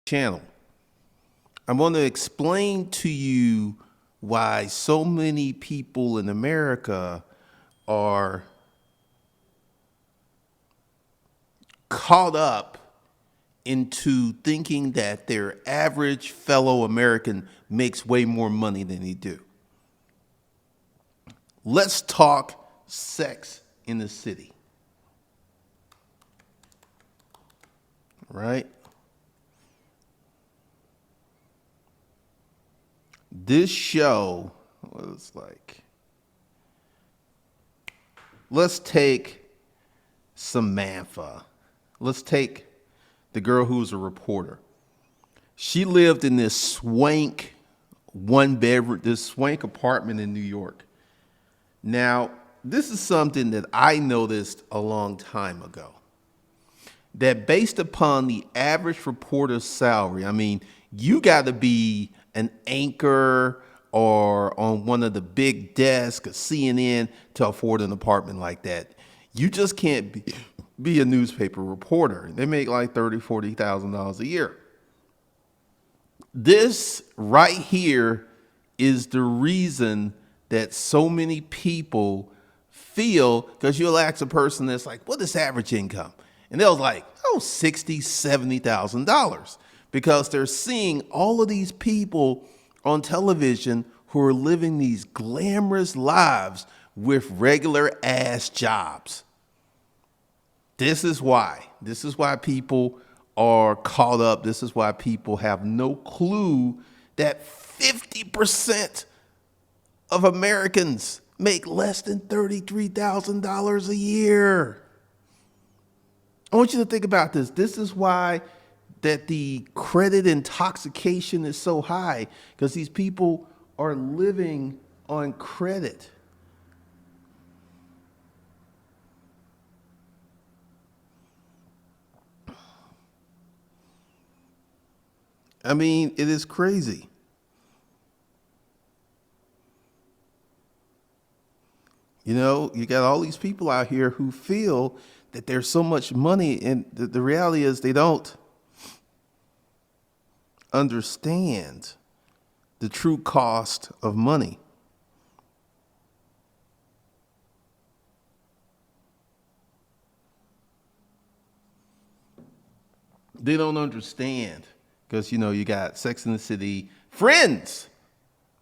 channel. I'm going to explain to you why so many people in America are caught up into thinking that their average fellow American makes way more money than they do. Let's talk sex in the city. Right? This show was like, let's take Samantha. Let's take the girl who was a reporter. She lived in this swank this swank apartment in New York. Now, this is something that I noticed a long time ago. That based upon the average reporter's salary, I mean, you got to be an anchor or on one of the big desks at CNN to afford an apartment like that. You just can't be a newspaper reporter. They make like $30,000, $40,000 a year. This right here is the reason that so many people feel, because you'll ask a person that's like, what is average income? And they'll like, oh, $60,000, $70,000, because they're seeing all of these people on television who are living these glamorous lives with regular ass jobs. This is why people are caught up. This is why people have no clue that 50% of Americans make less than $33,000 a year. I want you to think about this. This is why that the credit intoxication is so high, because these people are living on credit. I mean, it is crazy. You know, you got all these people out here who feel that there's so much money, and the reality is they don't understand the true cost of money. They don't understand because, you know, you got Sex in the City, Friends,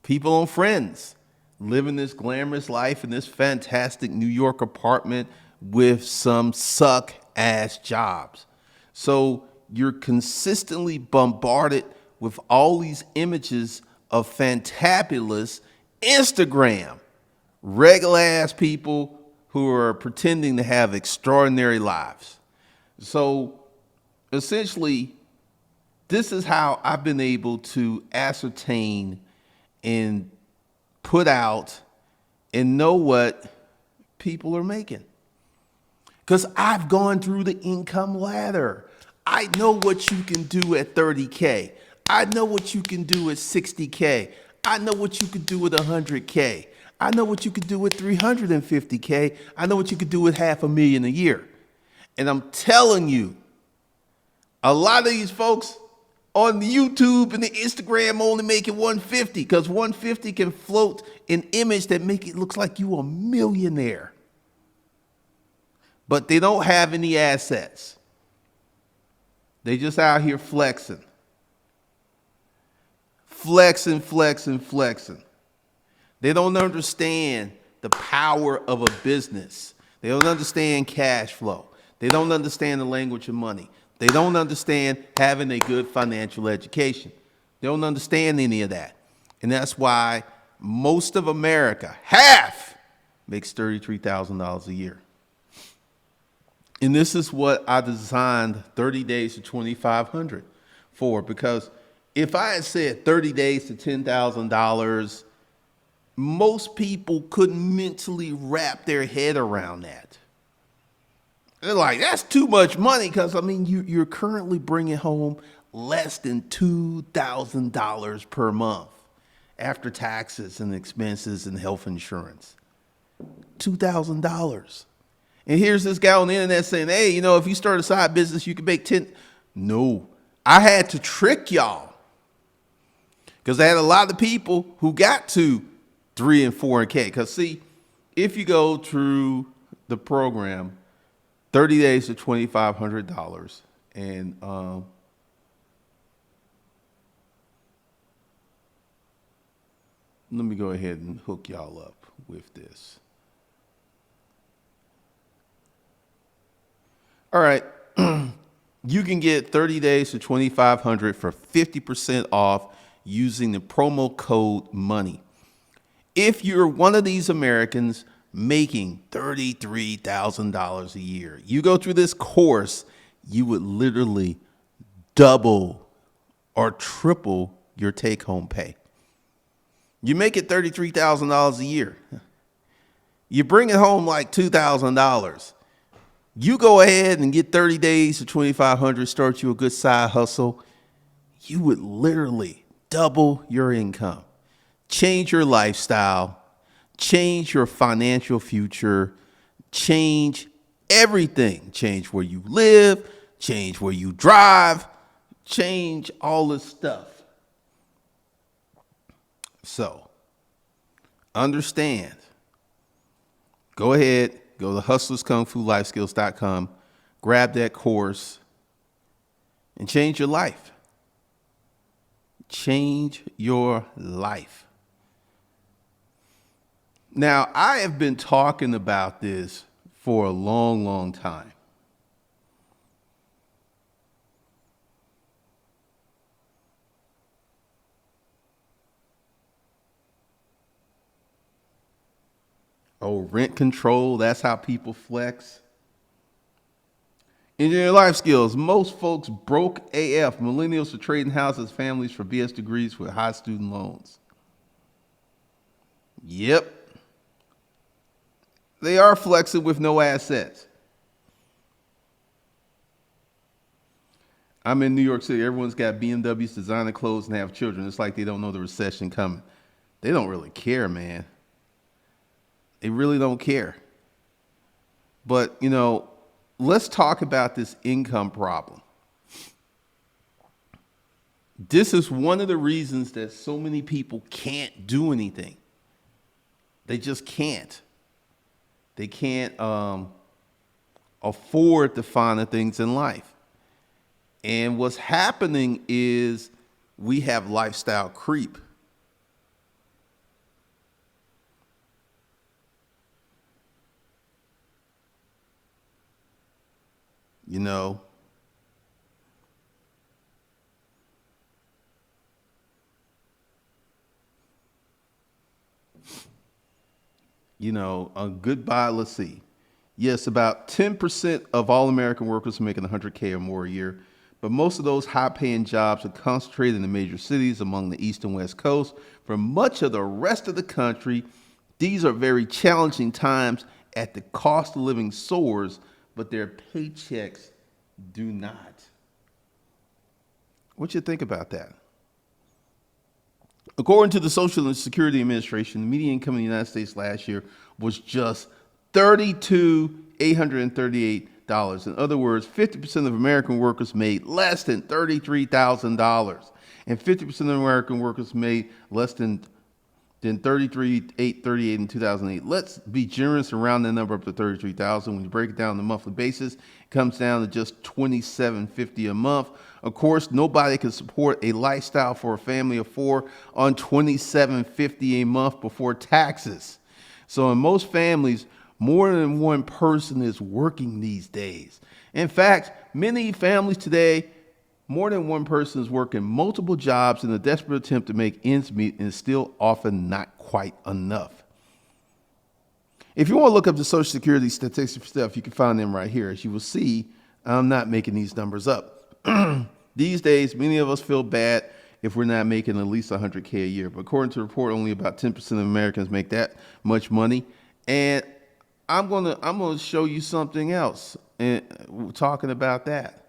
people on Friends, living this glamorous life in this fantastic New York apartment with some suck ass jobs. So you're consistently bombarded with all these images of fantabulous Instagram, regular ass people who are pretending to have extraordinary lives. So essentially, this is how I've been able to ascertain and put out and know what people are making. Because I've gone through the income ladder. I know what you can do at 30K. I know what you can do at 60K. I know what you could do with 100K. I know what you could do with 350K. I know what you could do with $500,000 a year. And I'm telling you, a lot of these folks on YouTube and the Instagram only making 150, because 150 can float an image that make it look like you a millionaire. But they don't have any assets. They just out here flexing. Flexing. They don't understand the power of a business. They don't understand cash flow. They don't understand the language of money. They don't understand having a good financial education. They don't understand any of that. And that's why most of America, half, makes $33,000 a year. And this is what I designed 30 days to 2,500 for, because if I had said 30 days to $10,000, most people couldn't mentally wrap their head around that. They're like, that's too much money, because, I mean, you're currently bringing home less than $2,000 per month after taxes and expenses and health insurance. $2,000. And here's this guy on the internet saying, hey, you know, if you start a side business, you can make 10. No, I had to trick y'all because I had a lot of people who got to 3 and 4K. Because see, if you go through the program, 30 days to $2,500, and let me go ahead and hook y'all up with this. All right. You can get 30 days to $2,500 for 50% off using the promo code MONEY. If you're one of these Americans making $33,000 a year, you go through this course, you would literally double or triple your take-home pay. You make it $33,000 a year. You bring it home like $2,000. You go ahead and get 30 days to $2,500, start you a good side hustle. You would literally double your income, change your lifestyle, change your financial future, change everything, change where you live, change where you drive, change all this stuff. So understand, go ahead, go to hustlerskungfulifeskills.com, grab that course, and change your life. Change your life. Now, I have been talking about this for a long, long time. Oh, rent control, that's how people flex. Engineering life skills. Most folks broke AF. Millennials are trading houses, families for BS degrees with high student loans. Yep. They are flexing with no assets. I'm in New York City. Everyone's got BMWs, designer clothes, and have children. It's like they don't know the recession coming. They don't really care, man. They really don't care. But, you know, let's talk about this income problem. This is one of the reasons that so many people can't do anything. They just can't. They can't afford the finer things in life. And what's happening is we have lifestyle creep. You know, goodbye, let's see. Yes, about 10% of all American workers are making 100K or more a year, but most of those high-paying jobs are concentrated in the major cities among the East and West Coast. For much of the rest of the country, these are very challenging times at the cost of living soars, but their paychecks do not. What you think about that? According to the Social Security Administration, the median income in the United States last year was just $32,838. In other words, 50% of American workers made less than $33,000, and 50% of American workers made less than $33,838 in 2008. Let's be generous and round that number up to $33,000. When you break it down on a monthly basis, it comes down to just $27.50 a month. Of course, nobody can support a lifestyle for a family of four on $27.50 a month before taxes. So in most families, more than one person is working these days. In fact, many families today, more than one person is working multiple jobs in a desperate attempt to make ends meet, and still often not quite enough. If you want to look up the Social Security statistics stuff, you can find them right here. As you will see, I'm not making these numbers up. These days, many of us feel bad if we're not making at least 100K a year. But according to the report, only about 10% of Americans make that much money. And I'm gonna show you something else and talking about that.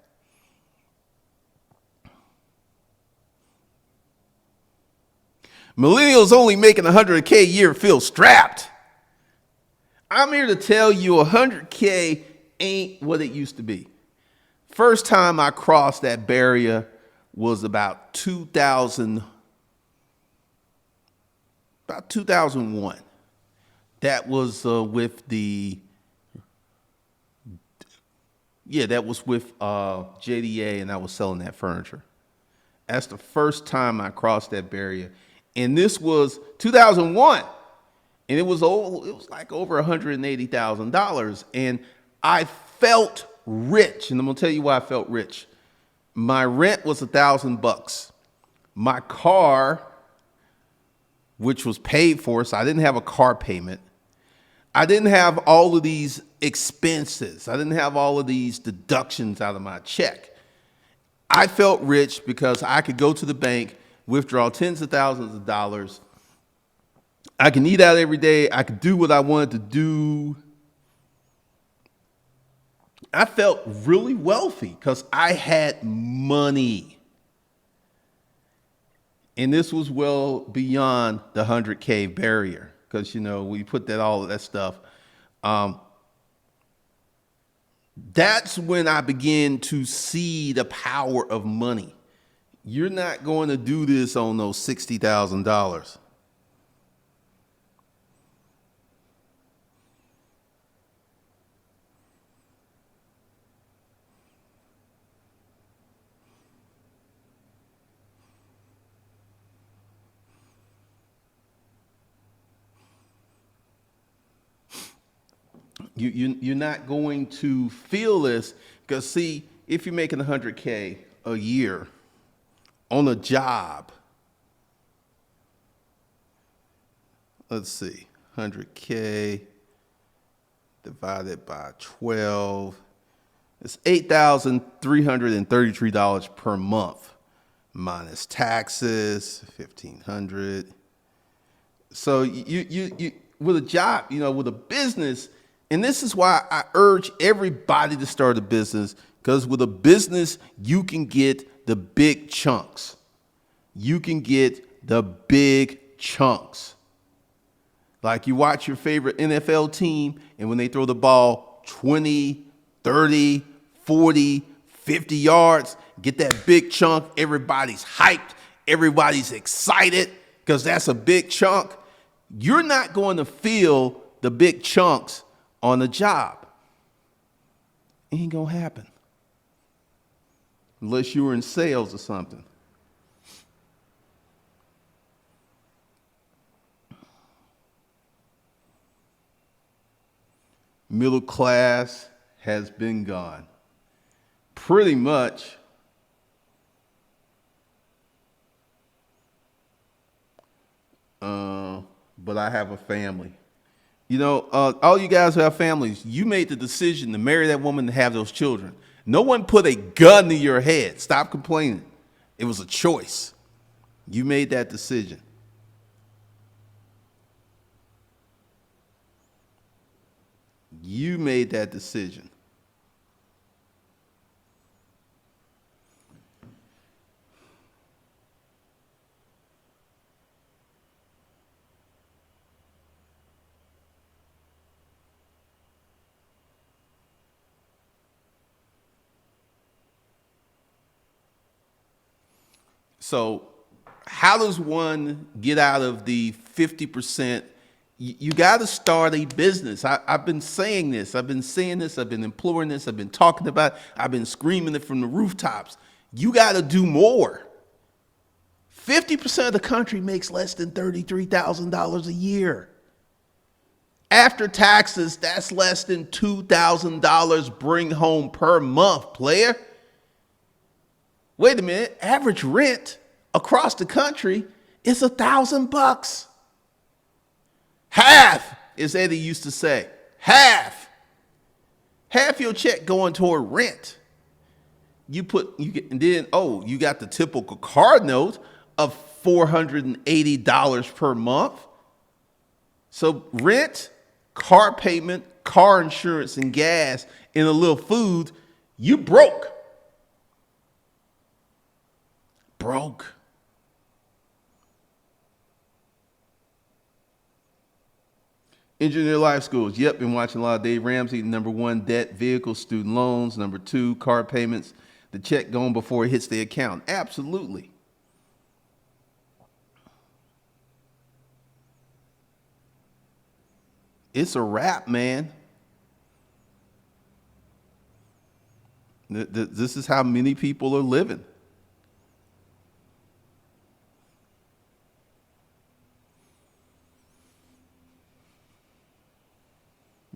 Millennials only making 100K a year feel strapped. I'm here to tell you 100K ain't what it used to be. First time I crossed that barrier was about 2001. That was with the that was with JDA, and I was selling that furniture. That's the first time I crossed that barrier, and this was 2001, and it was like over $180,000, and I felt rich, and I'm gonna tell you why I felt rich. My rent was $1,000. My car, which was paid for, so I didn't have a car payment. I didn't have all of these expenses. I didn't have all of these deductions out of my check. I felt rich because I could go to the bank, withdraw tens of thousands of dollars. I can eat out every day. I could do what I wanted to do. I felt really wealthy because I had money. And this was well beyond the 100K barrier. Because, we put all of that stuff. That's when I began to see the power of money. You're not going to do this on those $60,000. You're not going to feel this because, see, if you're making 100K a year on a job, let's see, 100K divided by 12, it's $8,333 per month minus taxes, $1,500. So you with a job, with a business. And this is why I urge everybody to start a business, because with a business, you can get the big chunks. You can get the big chunks. Like you watch your favorite NFL team, and when they throw the ball 20, 30, 40, 50 yards, get that big chunk, everybody's hyped, everybody's excited, because that's a big chunk. You're not going to feel the big chunks on the job. Ain't gonna happen. Unless you were in sales or something. Middle class has been gone. Pretty much. But I have a family. All you guys who have families, you made the decision to marry that woman and have those children. No one put a gun to your head. Stop complaining. It was a choice. You made that decision. You made that decision. So how does one get out of the 50%? You got to start a business. I've been saying this. I've been saying this. I've been imploring this. I've been talking about it. I've been screaming it from the rooftops. You got to do more. 50% of the country makes less than $33,000 a year. After taxes, that's less than $2,000 bring home per month, player. Wait a minute, average rent across the country is $1,000. Half, as Eddie used to say, half your check going toward rent. You got the typical car note of $480 per month. So rent, car payment, car insurance, and gas, and a little food, you broke. Engineer Life Schools. Yep, been watching a lot of Dave Ramsey. Number one, debt, vehicles, student loans. Number two, car payments. the check going before it hits the account. Absolutely. It's a wrap, man. This is how many people are living.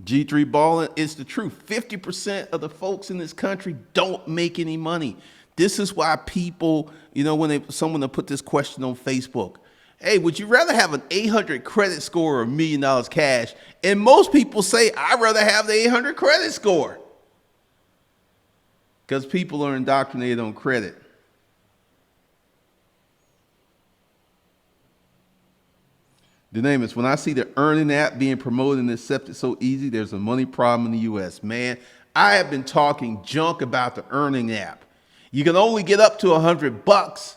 G3 balling is the truth. 50% of the folks in this country don't make any money. This is why people, when someone will put this question on Facebook, hey, would you rather have an 800 credit score or $1 million cash? And most people say, I'd rather have the 800 credit score. Because people are indoctrinated on credit. The name is, when I see the earning app being promoted and accepted so easy, there's a money problem in the U.S. Man, I have been talking junk about the earning app. You can only get up to $100.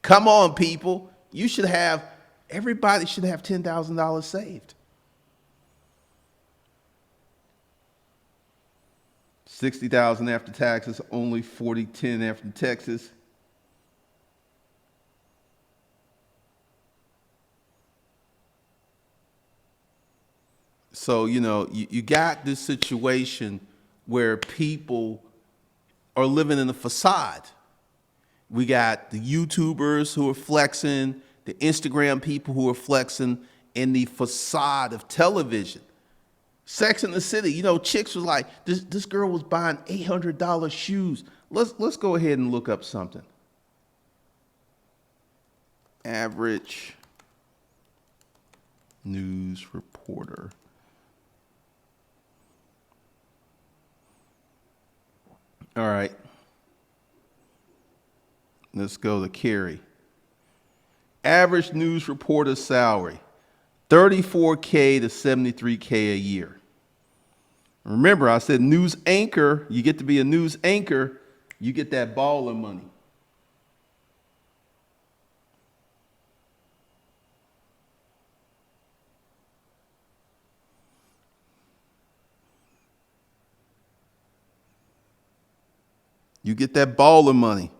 Come on, people. Everybody should have $10,000 saved. 60,000 after taxes, only 40,10 after taxes. So, you got this situation where people are living in a facade. We got the YouTubers who are flexing, the Instagram people who are flexing, and the facade of television. Sex in the City, chicks was like, this girl was buying $800 shoes. Let's go ahead and look up something. Average news reporter. All right. Let's go to Carrie. Average news reporter salary, $34K to $73K a year. Remember, I said news anchor, you get to be a news anchor, you get that baller money. You get that baller money.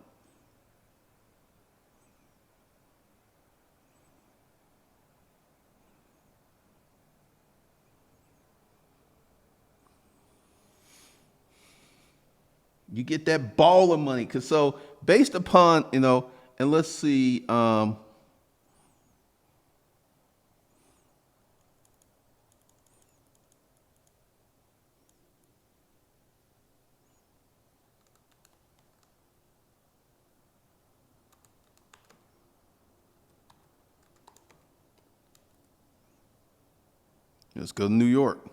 You get that baller money. So based upon, and let's see, let's go to New York.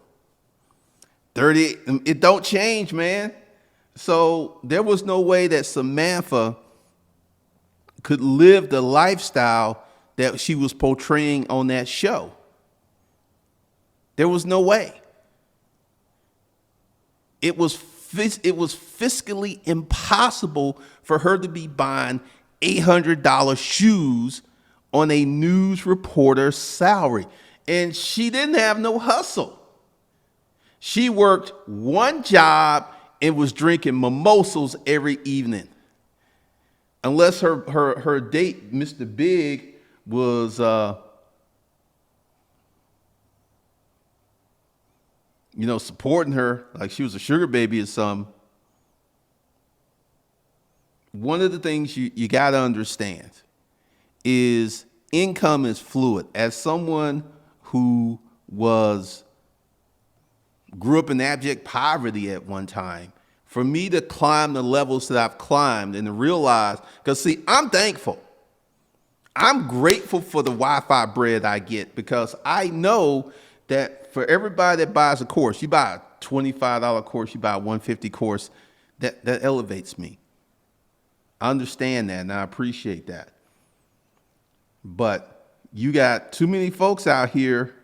30, it don't change, man. So there was no way that Samantha could live the lifestyle that she was portraying on that show. There was no way. It was fiscally impossible for her to be buying $800 shoes on a news reporter's salary. And she didn't have no hustle. She worked one job and was drinking mimosas every evening. Unless her date, Mr. Big, was supporting her like she was a sugar baby or something. One of the things you got to understand is income is fluid. As someone who grew up in abject poverty at one time, for me to climb the levels that I've climbed and to realize, because see, I'm thankful. I'm grateful for the Wi-Fi bread I get, because I know that for everybody that buys a course, you buy a $25 course, you buy a $150 course, that elevates me. I understand that and I appreciate that. But you got too many folks out here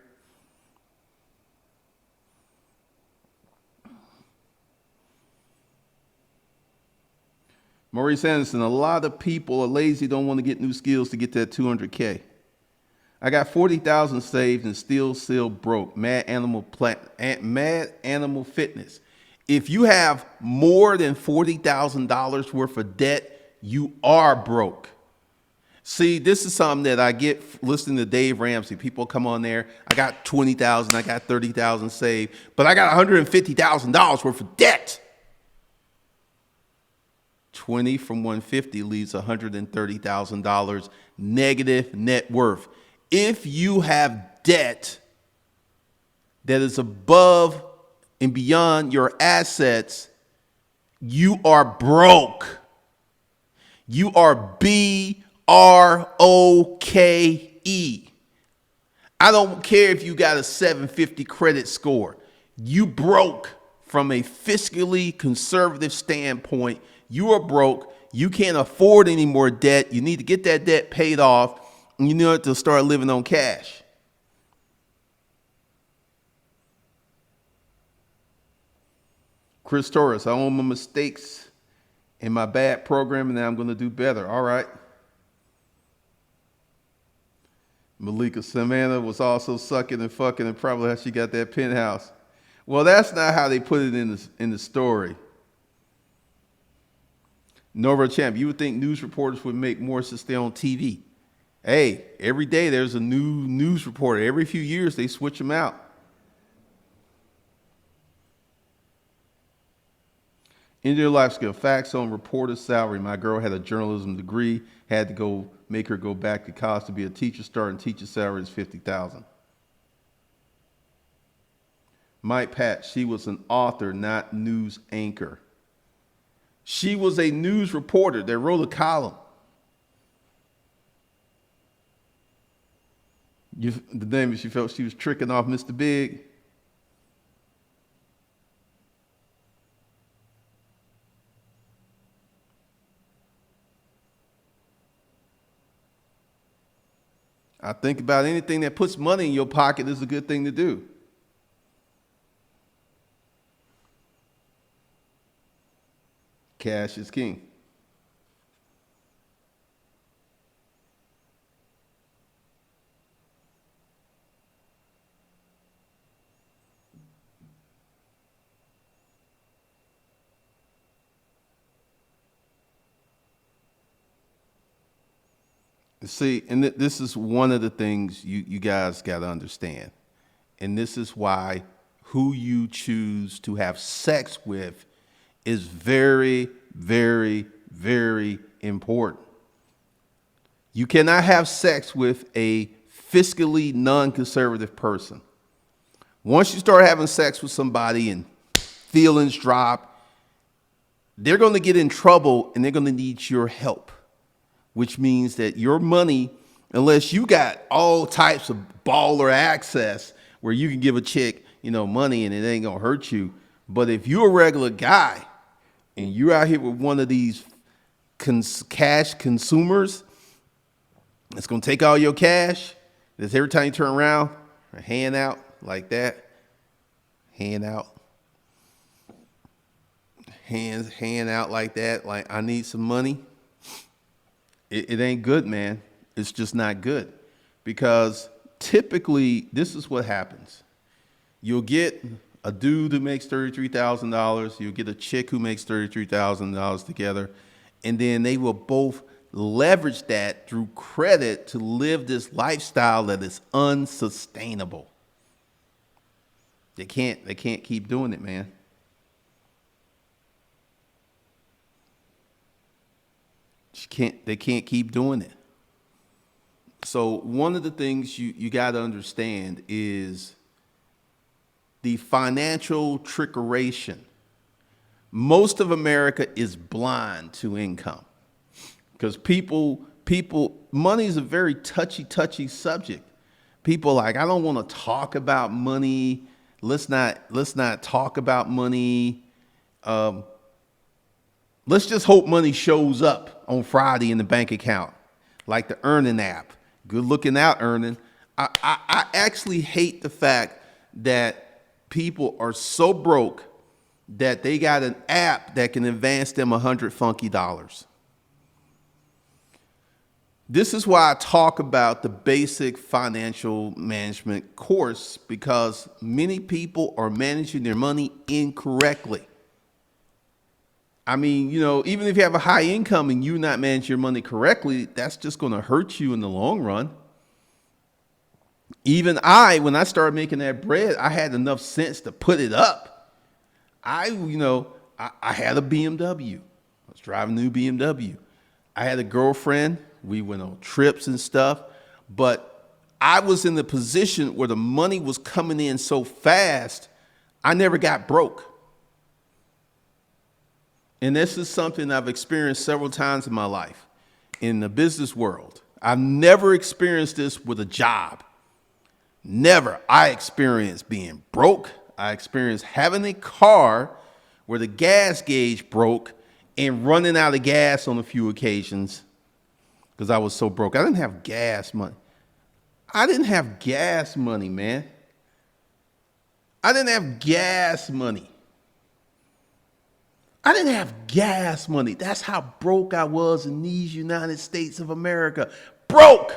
Maurice Anderson, a lot of people are lazy, don't want to get new skills to get that 200K. I got 40,000 saved and still broke. Mad Animal Fitness. If you have more than $40,000 worth of debt, you are broke. See, this is something that I get listening to Dave Ramsey. People come on there. I got 20,000, I got 30,000 saved, but I got $150,000 worth of debt. 20 from 150 leaves $130,000 negative net worth. If you have debt that is above and beyond your assets, you are broke. You are BROKE. I don't care if you got a 750 credit score. You broke from a fiscally conservative standpoint. You are broke. You can't afford any more debt. You need to get that debt paid off, and you need to start living on cash. Chris Torres, I own my mistakes in my bad programming. Now I'm going to do better. All right. Malika Samantha was also sucking and fucking, and probably how she got that penthouse. Well, that's not how they put it in the story. Nova Champ, you would think news reporters would make more to stay on TV. Hey, every day there's a new news reporter. Every few years they switch them out. Indian life skill, facts on reporter salary. My girl had a journalism degree, had to go make her go back to college to be a teacher. Starting teacher salary is $50,000. Mike Pat, she was an author, not news anchor. She was a news reporter that wrote a column. The name is she felt she was tricking off Mr. Big. I think about anything that puts money in your pocket is a good thing to do. Cash is king. See, and this is one of the things you guys got to understand. And this is why who you choose to have sex with is very, very, very important. You cannot have sex with a fiscally non-conservative person. Once you start having sex with somebody and feelings drop, they're going to get in trouble and they're going to need your help. Which means that your money, unless you got all types of baller access where you can give a chick, money and it ain't gonna hurt you. But if you're a regular guy and you're out here with one of these cash consumers, it's gonna take all your cash. That's every time you turn around, a hand out like that, hand out, hand out like that, like I need some money. It ain't good, man. It's just not good. Because typically, this is what happens. You'll get a dude who makes $33,000. You'll get a chick who makes $33,000 together. And then they will both leverage that through credit to live this lifestyle that is unsustainable. They can't keep doing it, man. They can't keep doing it. So one of the things you got to understand is the financial trickeration. Most of America is blind to income because money is a very touchy subject. People like, I don't want to talk about money. Let's not talk about money. Let's just hope money shows up on Friday in the bank account, like the Earning app. Good looking out, Earning. I actually hate the fact that people are so broke that they got an app that can advance them $100 funky. This is why I talk about the basic financial management course, because many people are managing their money incorrectly. I mean, even if you have a high income and you not manage your money correctly, that's just going to hurt you in the long run. Even when I started making that bread, I had enough sense to put it up. I had a BMW. I was driving a new BMW. I had a girlfriend. We went on trips and stuff, but I was in the position where the money was coming in so fast, I never got broke. And this is something I've experienced several times in my life in the business world. I've never experienced this with a job. Never. I experienced being broke. I experienced having a car where the gas gauge broke and running out of gas on a few occasions because I was so broke. I didn't have gas money. I didn't have gas money, man. I didn't have gas money. I didn't have gas money. That's how broke I was in these United States of America. Broke.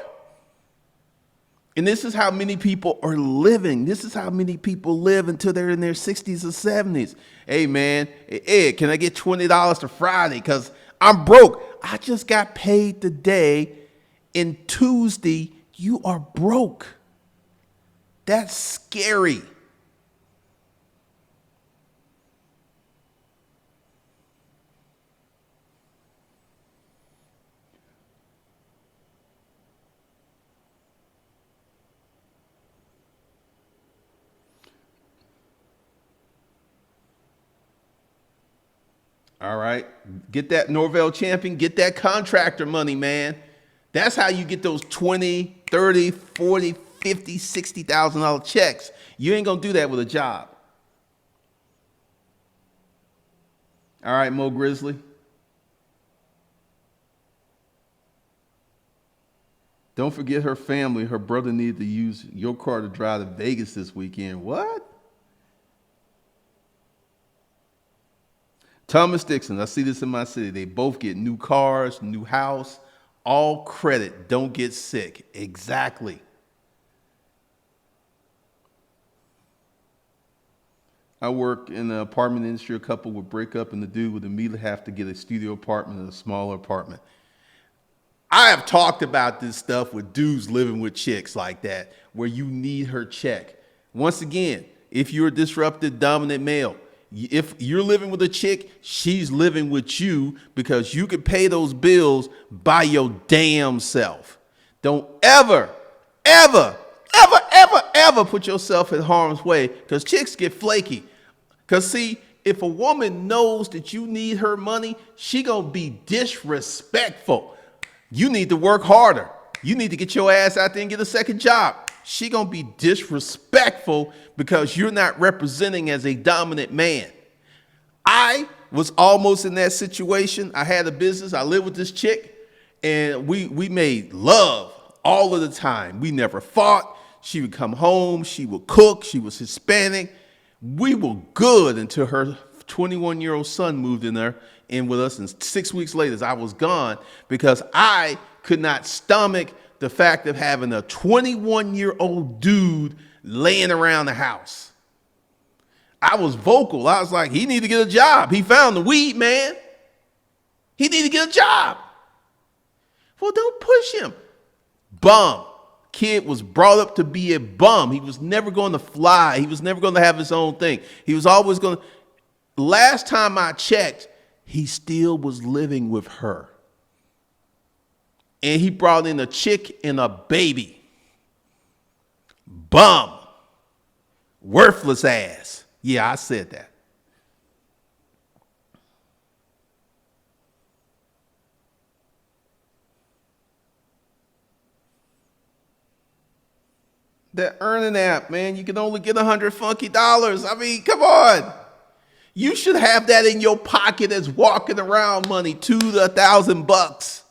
And this is how many people are living. This is how many people live until they're in their 60s or 70s. Hey, man, Ed, can I get $20 to Friday? Because I'm broke. I just got paid today, and Tuesday, you are broke. That's scary. All right. Get that Norvell champion, get that contractor money, man. That's how you get those 20, 30, 40, 50, $60,000 checks. You ain't going to do that with a job. All right, Mo Grizzly. Don't forget her family. Her brother needed to use your car to drive to Vegas this weekend. What? Thomas Dixon, I see this in my city. They both get new cars, new house, all credit. Don't get sick. Exactly. I work in the apartment industry. A couple would break up and the dude would immediately have to get a studio apartment and a smaller apartment. I have talked about this stuff with dudes living with chicks like that, where you need her check. Once again, if you're a disruptive, dominant male, if you're living with a chick, she's living with you because you can pay those bills by your damn self. Don't ever, ever, ever, ever, ever put yourself in harm's way because chicks get flaky. Because see, if a woman knows that you need her money, she gonna be disrespectful. You need to work harder. You need to get your ass out there and get a second job. She gonna be disrespectful because you're not representing as a dominant man. I was almost in that situation. I had a business. I lived with this chick, and we made love all of the time. We never fought. She would come home. She would cook. She was Hispanic. We were good until her 21-year-old son moved in with us, and 6 weeks later, I was gone because I could not stomach the fact of having a 21-year-old dude laying around the house. I was vocal. I was like, he need to get a job. He found the weed, man. He need to get a job. Well, don't push him. Bum. Kid was brought up to be a bum. He was never going to fly. He was never going to have his own thing. He was always going to. Last time I checked, he still was living with her. And he brought in a chick and a baby. Bum. Worthless ass. Yeah, I said that. That earning app, man, you can only get $100 funky dollars. I mean, come on. You should have that in your pocket as walking around money, $2,000 to $1,000.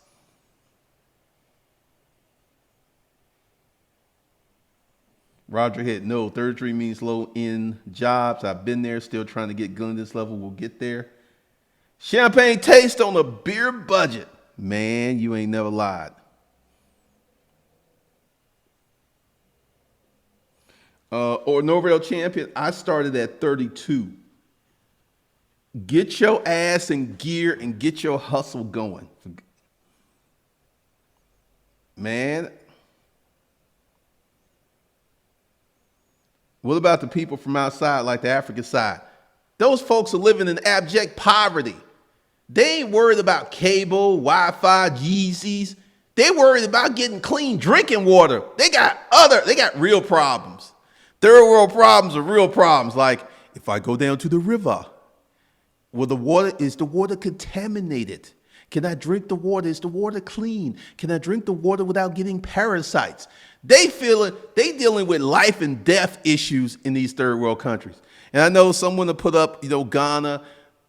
Roger hit no. Third degree means low end jobs. I've been there, still trying to get good at this level. We'll get there. Champagne taste on a beer budget. Man, you ain't never lied. Or Norvell champion, I started at 32. Get your ass in gear and get your hustle going. Man, what about the people from outside, like the African side? Those folks are living in abject poverty. They ain't worried about cable, Wi-Fi, Yeezys. They worried about getting clean drinking water. They got real problems. Third world problems are real problems. Like, if I go down to the river, well, is the water contaminated? Can I drink the water? Is the water clean? Can I drink the water without getting parasites? They dealing with life and death issues in these third world countries. And I know someone to put up, Ghana,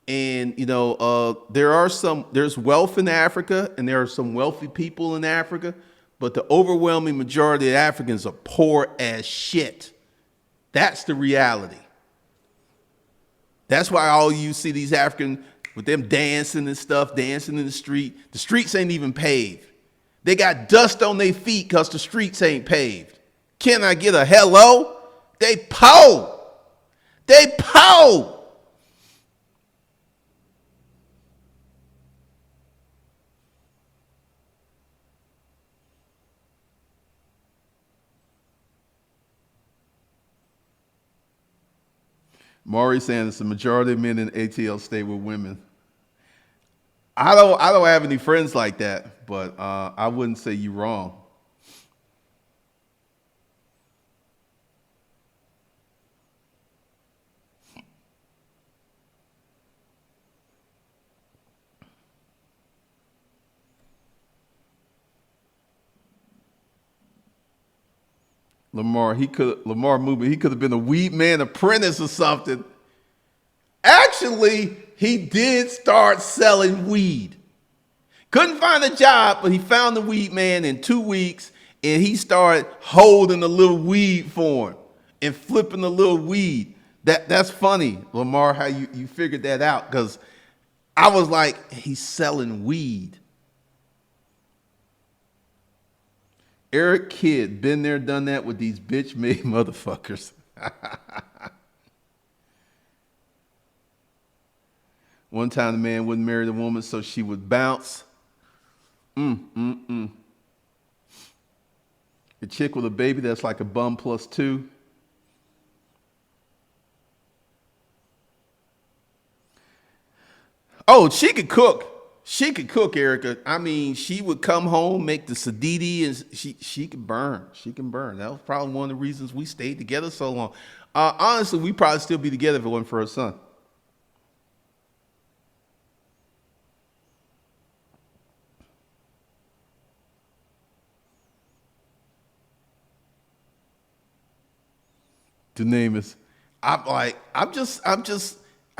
and there's wealth in Africa, and there are some wealthy people in Africa, but the overwhelming majority of Africans are poor as shit. That's the reality. That's why all you see these African with them dancing and stuff, dancing in the street. The streets ain't even paved. They got dust on their feet because the streets ain't paved. Can I get a hello? They po. They po. Maury saying it's the majority of men in ATL stay with women. I don't have any friends like that, but I wouldn't say you're wrong. Lamar Movement, he could have been a weed man apprentice or something. Actually, he did start selling weed. Couldn't find a job, but he found the weed man in 2 weeks, and he started holding a little weed for him and flipping a little weed. That's funny, Lamar, how you figured that out, because I was like, he's selling weed. Eric Kidd, been there, done that with these bitch-made motherfuckers. One time the man wouldn't marry the woman, so she would bounce. A chick with a baby that's like a bum plus 2. Oh, she could cook. She could cook, Erica. I mean, she would come home, make the sadidi, and she could burn. She can burn. That was probably one of the reasons we stayed together so long. Honestly, we'd probably still be together if it wasn't for her son. The name is. I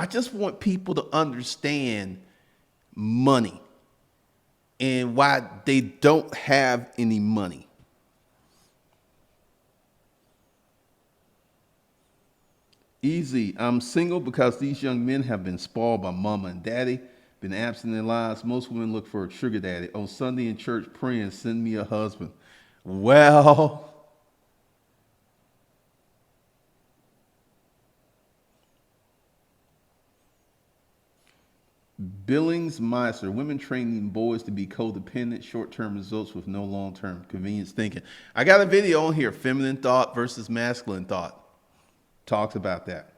just want people to understand money and why they don't have any money. Easy. I'm single because these young men have been spoiled by mama and daddy, been absent in their lives. Most women look for a sugar daddy. On Sunday in church praying, send me a husband. Well, Billings Meister, women training boys to be codependent, short-term results with no long-term convenience thinking. I got a video on here, feminine thought versus masculine thought. Talks about that.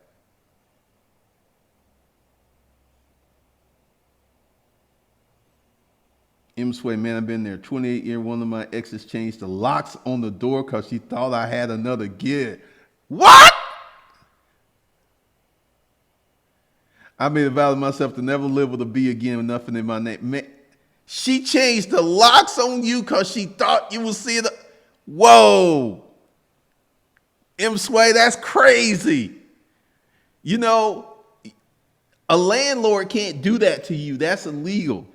M Sway, man, I've been there 28 years. One of my exes changed the locks on the door because she thought I had another gig. What? I made a vow to myself to never live with a B again with nothing in my name. Man, she changed the locks on you because she thought you would see it. Whoa. M Sway, that's crazy. You know, a landlord can't do that to you. That's illegal.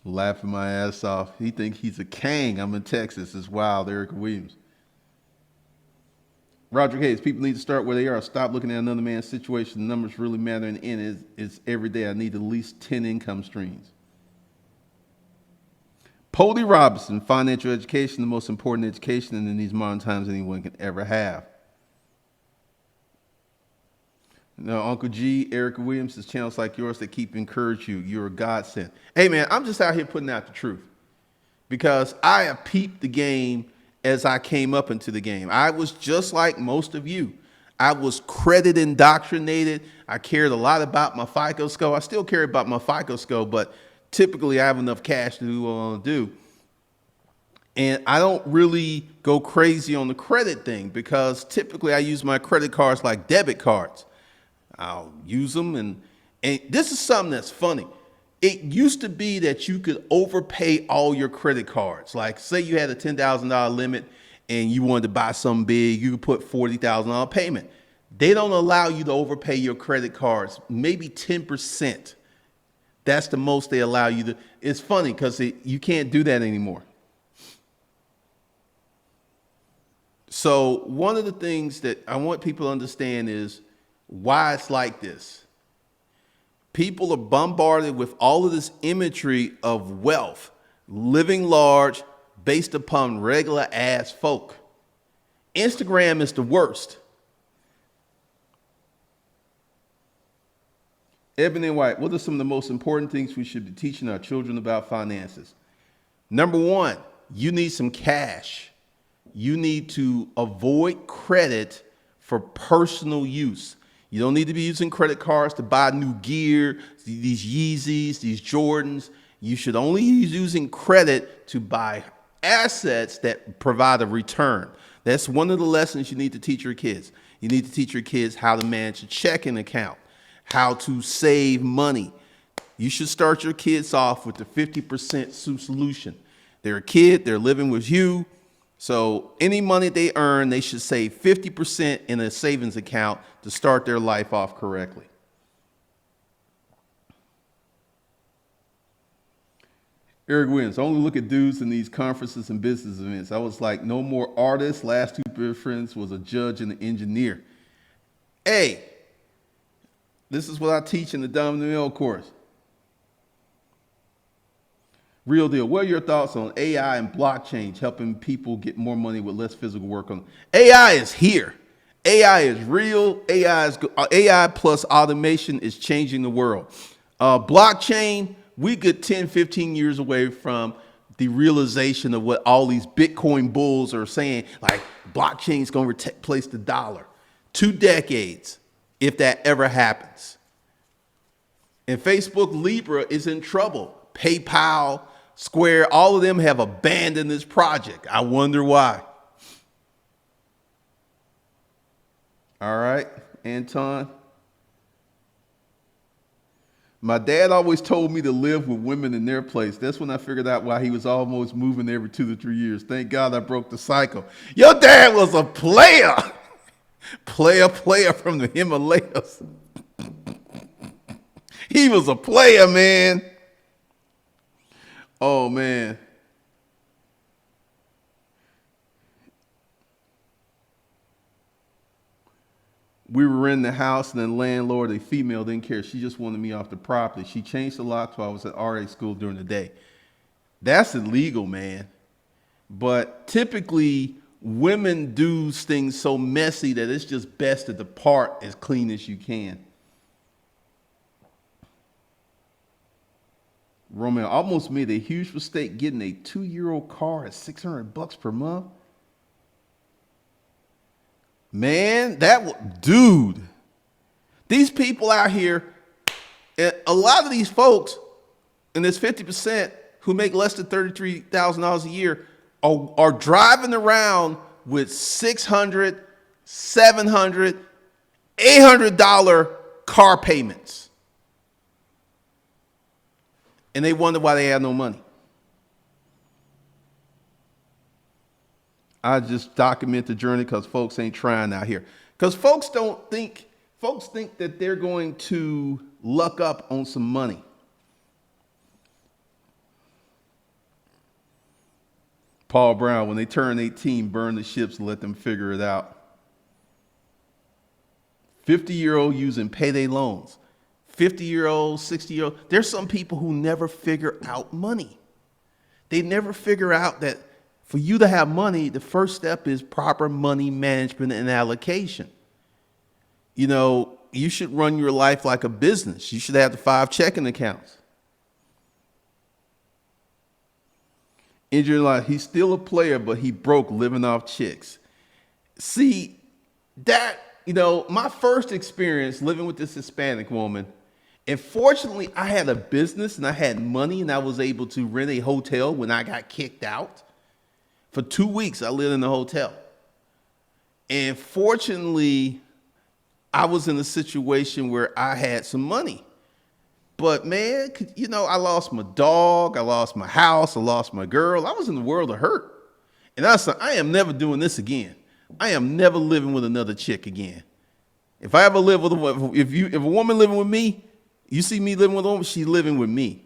Laughing my ass off. He think he's a king. I'm in Texas. It's wild, Eric Williams. Roger Hayes, people need to start where they are. Stop looking at another man's situation. The numbers really matter in the end. It's every day. I need at least 10 income streams. Polly Robinson, financial education, the most important education in these modern times anyone can ever have. No, Uncle G, Erica Williams, is channels like yours that keep encourage you. You're a godsend. Hey man, I'm just out here putting out the truth because I have peeped the game as I came up into the game. I was just like most of you. I was credit indoctrinated. I cared a lot about my FICO score. I still care about my FICO score, but typically I have enough cash to do what I want to do. And I don't really go crazy on the credit thing because typically I use my credit cards like debit cards. I'll use them. And this is something that's funny. It used to be that you could overpay all your credit cards. Like say you had a $10,000 limit and you wanted to buy something big, you could put $40,000 payment. They don't allow you to overpay your credit cards, maybe 10%. That's the most they allow you to. It's funny because you can't do that anymore. So one of the things that I want people to understand is why it's like this. People are bombarded with all of this imagery of wealth, living large based upon regular ass folk. Instagram is the worst. Ebony White, what are some of the most important things we should be teaching our children about finances? Number one, you need some cash. You need to avoid credit for personal use. You don't need to be using credit cards to buy new gear, these Yeezys, these Jordans. You should only be using credit to buy assets that provide a return. That's one of the lessons you need to teach your kids. You need to teach your kids how to manage a checking account, how to save money. You should start your kids off with the 50% solution. They're a kid, they're living with you. So any money they earn, they should save 50% in a savings account to start their life off correctly. Eric Williams, only look at dudes in these conferences and business events. I was like, no more artists. Last two best friends was a judge and an engineer. Hey, this is what I teach in the Dominant Mill course. Real deal. What are your thoughts on AI and blockchain helping people get more money with less physical work on? AI is here. AI is real. AI plus automation is changing the world. Blockchain, we get 10, 15 years away from the realization of what all these Bitcoin bulls are saying, like blockchain is going to replace the dollar. 2 decades, if that ever happens. And Facebook Libra is in trouble. PayPal, Square, all of them have abandoned this project. I wonder why. All right, Anton. My dad always told me to live with women in their place. That's when I figured out why he was almost moving every 2 to 3 years. Thank God I broke the cycle. Your dad was a player. player from the Himalayas. He was a player, man. Oh, man. We were in the house and the landlord, a female, didn't care. She just wanted me off the property. She changed the lock while I was at RA school during the day. That's illegal, man. But typically, women do things so messy that it's just best to depart as clean as you can. Romeo almost made a huge mistake getting a 2-year-old car at $600 per month. Man, dude, these people out here, a lot of these folks, and there's 50% who make less than $33,000 a year, are driving around with $600, $700, $800 car payments. And they wonder why they have no money. I just document the journey because folks ain't trying out here. Because folks think that they're going to luck up on some money. Paul Brown, when they turn 18, burn the ships and let them figure it out. 50-year-old using payday loans. 50-year-old, 60-year-old. There's some people who never figure out money. They never figure out that for you to have money, the first step is proper money management and allocation. You know, you should run your life like a business. You should have the 5 checking accounts. In your life, he's still a player, but he broke living off chicks. See, that, my first experience living with this Hispanic woman, and fortunately, I had a business and I had money and I was able to rent a hotel when I got kicked out. For 2 weeks, I lived in the hotel. And fortunately, I was in a situation where I had some money. But man, I lost my dog, I lost my house, I lost my girl. I was in the world of hurt. And I said, I am never doing this again. I am never living with another chick again. If I ever live with if a woman living with me, you see me living with a woman, she's living with me.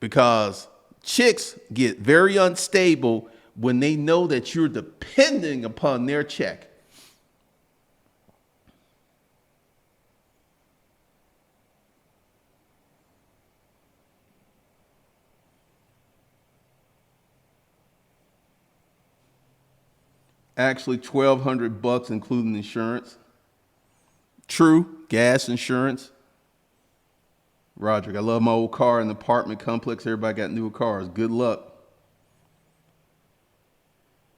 Because chicks get very unstable when they know that you're depending upon their check. Actually, $1,200 including insurance. True, gas insurance. Roderick, I love my old car in the apartment complex. Everybody got newer cars. Good luck.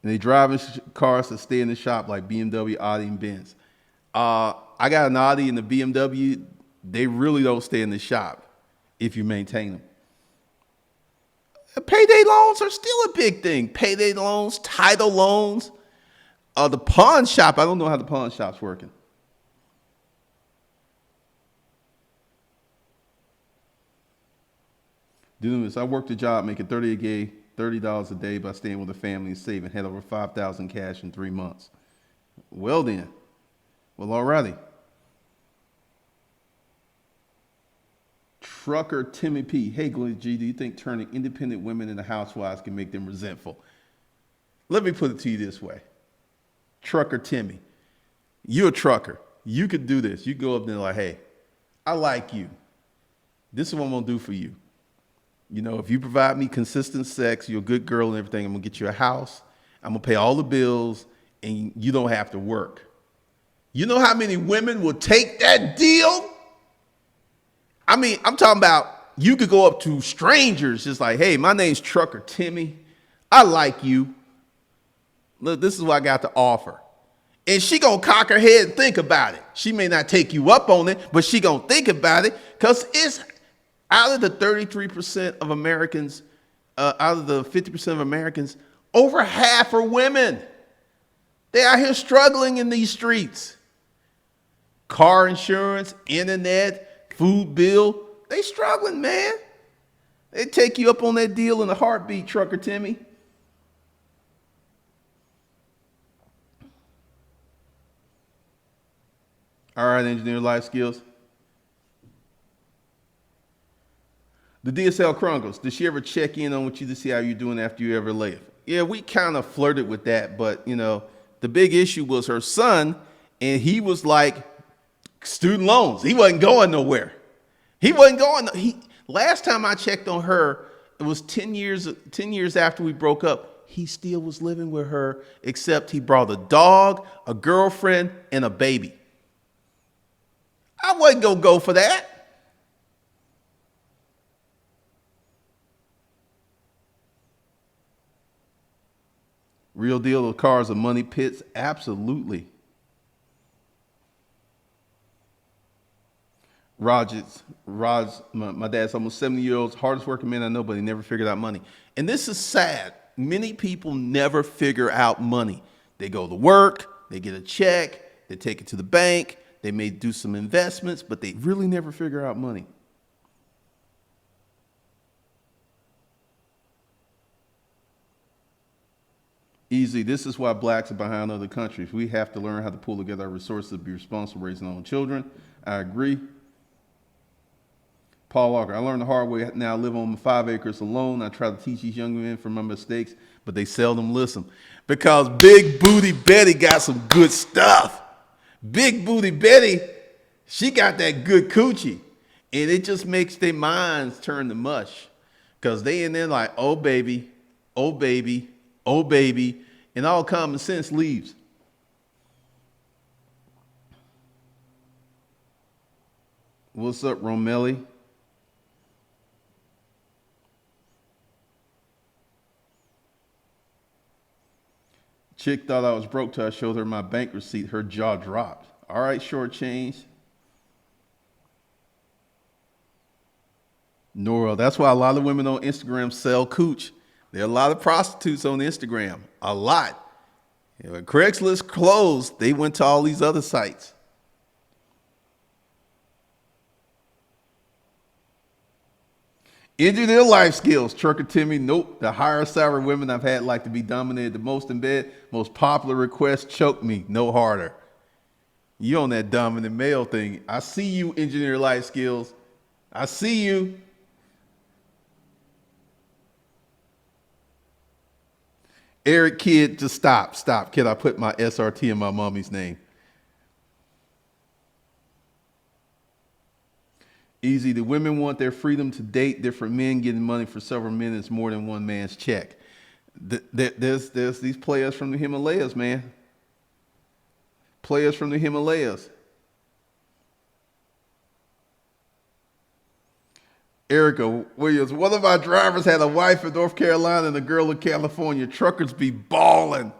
And they drive cars that stay in the shop like BMW, Audi, and Benz. I got an Audi and the BMW. They really don't stay in the shop if you maintain them. Payday loans are still a big thing. Payday loans, title loans. The pawn shop, I don't know how the pawn shop's working. I worked a job making $30 a day by staying with a family and saving. Had over $5,000 cash in 3 months. Well then. Well, alrighty. Trucker Timmy P. Hey, Glenn G, do you think turning independent women into housewives can make them resentful? Let me put it to you this way. Trucker Timmy, you're a trucker. You could do this. You go up there like, hey, I like you. This is what I'm going to do for you. If you provide me consistent sex, you're a good girl and everything, I'm going to get you a house. I'm going to pay all the bills and you don't have to work. You know how many women will take that deal? I mean, I'm talking about you could go up to strangers just like, hey, my name's Trucker Timmy. I like you. Look, this is what I got to offer. And she gonna cock her head and think about it. She may not take you up on it, but she gonna think about it because it's out of the 33% of Americans, out of the 50% of Americans, over half are women. They out here struggling in these streets. Car insurance, internet, food bill, they struggling, man. They take you up on that deal in a heartbeat, Trucker Timmy. All right, engineer life skills. The DSL Chronicles, did she ever check in on with you to see how you're doing after you ever left? Yeah, we kind of flirted with that, but the big issue was her son, and he was like student loans. He wasn't going nowhere. He wasn't going. Last time I checked on her, it was 10 years after we broke up. He still was living with her, except he brought a dog, a girlfriend, and a baby. I wasn't going to go for that. Real deal, the cars are money pits? Absolutely. Raj, my dad's almost 70 years old, hardest working man I know, but he never figured out money. And this is sad. Many people never figure out money. They go to work, they get a check, they take it to the bank, they may do some investments, but they really never figure out money. Easy. This is why blacks are behind other countries. We have to learn how to pull together our resources to be responsible raising our own children. I agree. Paul Walker, I learned the hard way. Now I live on 5 acres alone. I try to teach these young men from my mistakes, but they seldom listen because Big Booty Betty got some good stuff. Big Booty Betty, she got that good coochie, and it just makes their minds turn to mush because they in there like, oh baby, oh baby, oh baby, and all common sense leaves. What's up, Romelli? Chick thought I was broke till I showed her my bank receipt. Her jaw dropped. All right, short change. Nora, that's why a lot of women on Instagram sell cooch. There are a lot of prostitutes on Instagram. A lot. You know, when Craigslist closed, they went to all these other sites. Engineer life skills. Trucker Timmy, nope. The higher salary women I've had like to be dominated the most in bed. Most popular request, choke me, no harder. You on that dominant male thing. I see you, engineer life skills. I see you. Eric Kid, just stop, stop. Kid, I put my SRT in my mommy's name. Easy. The women want their freedom to date different men. Getting money for several men is more than one man's check. There's these players from the Himalayas, man. Players from the Himalayas. Erica Williams, one of my drivers had a wife in North Carolina and a girl in California. Truckers be balling.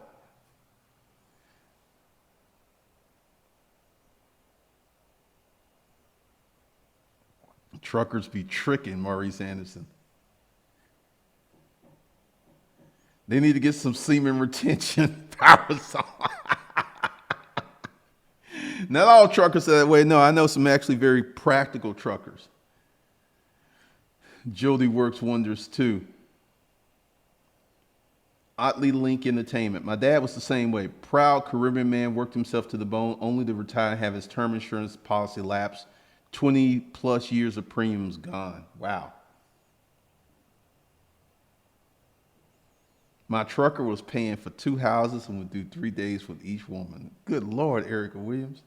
Truckers be tricking, Maurice Anderson. They need to get some semen retention power song. Not all truckers are that way. No, I know some actually very practical truckers. Jody works wonders too. Otley Link Entertainment. My dad was the same way. Proud Caribbean man, worked himself to the bone, only to retire and have his term insurance policy lapse. 20 plus years of premiums gone. Wow. My trucker was paying for 2 houses and would do 3 days with each woman. Good Lord, Erica Williams.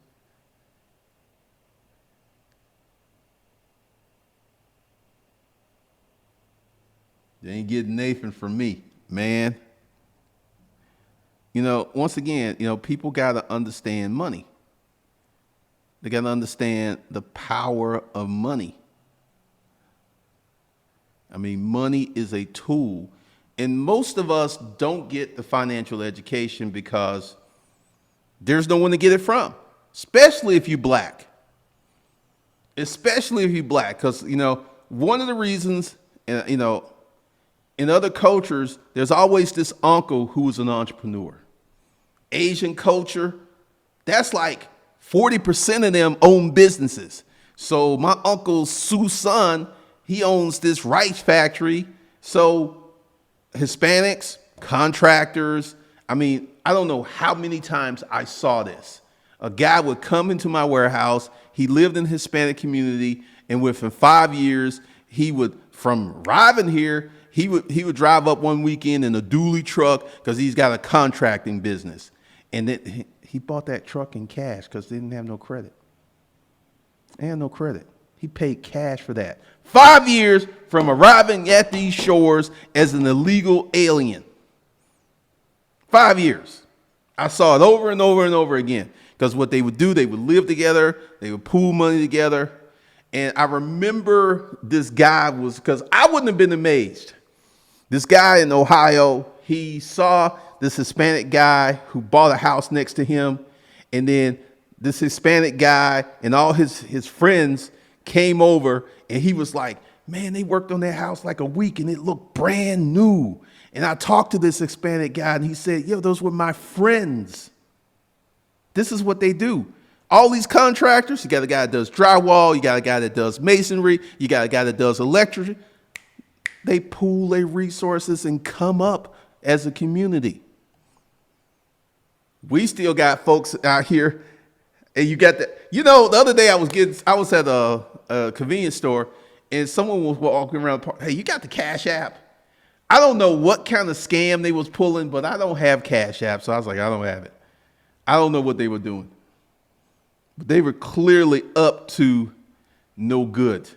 You ain't getting Nathan from me, man. You know, once again, you know, people got to understand money. They got to understand the power of money. I mean, money is a tool. And most of us don't get the financial education because there's no one to get it from, especially if you're black. Especially if you're black, because, you know, one of the reasons, you know, in other cultures, there's always this uncle who's an entrepreneur. Asian culture, that's like 40% of them own businesses. So my uncle Su's son, he owns this rice factory. So Hispanics, contractors, I mean, I don't know how many times I saw this. A guy would come into my warehouse. He lived in the Hispanic community, and within 5 years, he would, from arriving here, he would drive up one weekend in a dually truck because he's got a contracting business. And then he bought that truck in cash because they didn't have no credit. They had no credit. He paid cash for that. 5 years from arriving at these shores as an illegal alien. 5 years. I saw it over and over and over again. Because what they would do, they would live together, they would pool money together. And I remember this guy was, because I wouldn't have been amazed. This guy in Ohio, he saw this Hispanic guy who bought a house next to him. And then this Hispanic guy and all his friends came over, and he was like, man, they worked on that house like a week and it looked brand new. And I talked to this Hispanic guy and he said, yo, those were my friends. This is what they do. All these contractors, you got a guy that does drywall, you got a guy that does masonry, you got a guy that does electric. They pool their resources and come up as a community. We still got folks out here, and you got that. You know, the other day I was at a convenience store, and someone was walking around the park. Hey, you got the Cash App? I don't know what kind of scam they was pulling, but I don't have Cash App, so I was like, I don't have it. I don't know what they were doing. But they were clearly up to no good.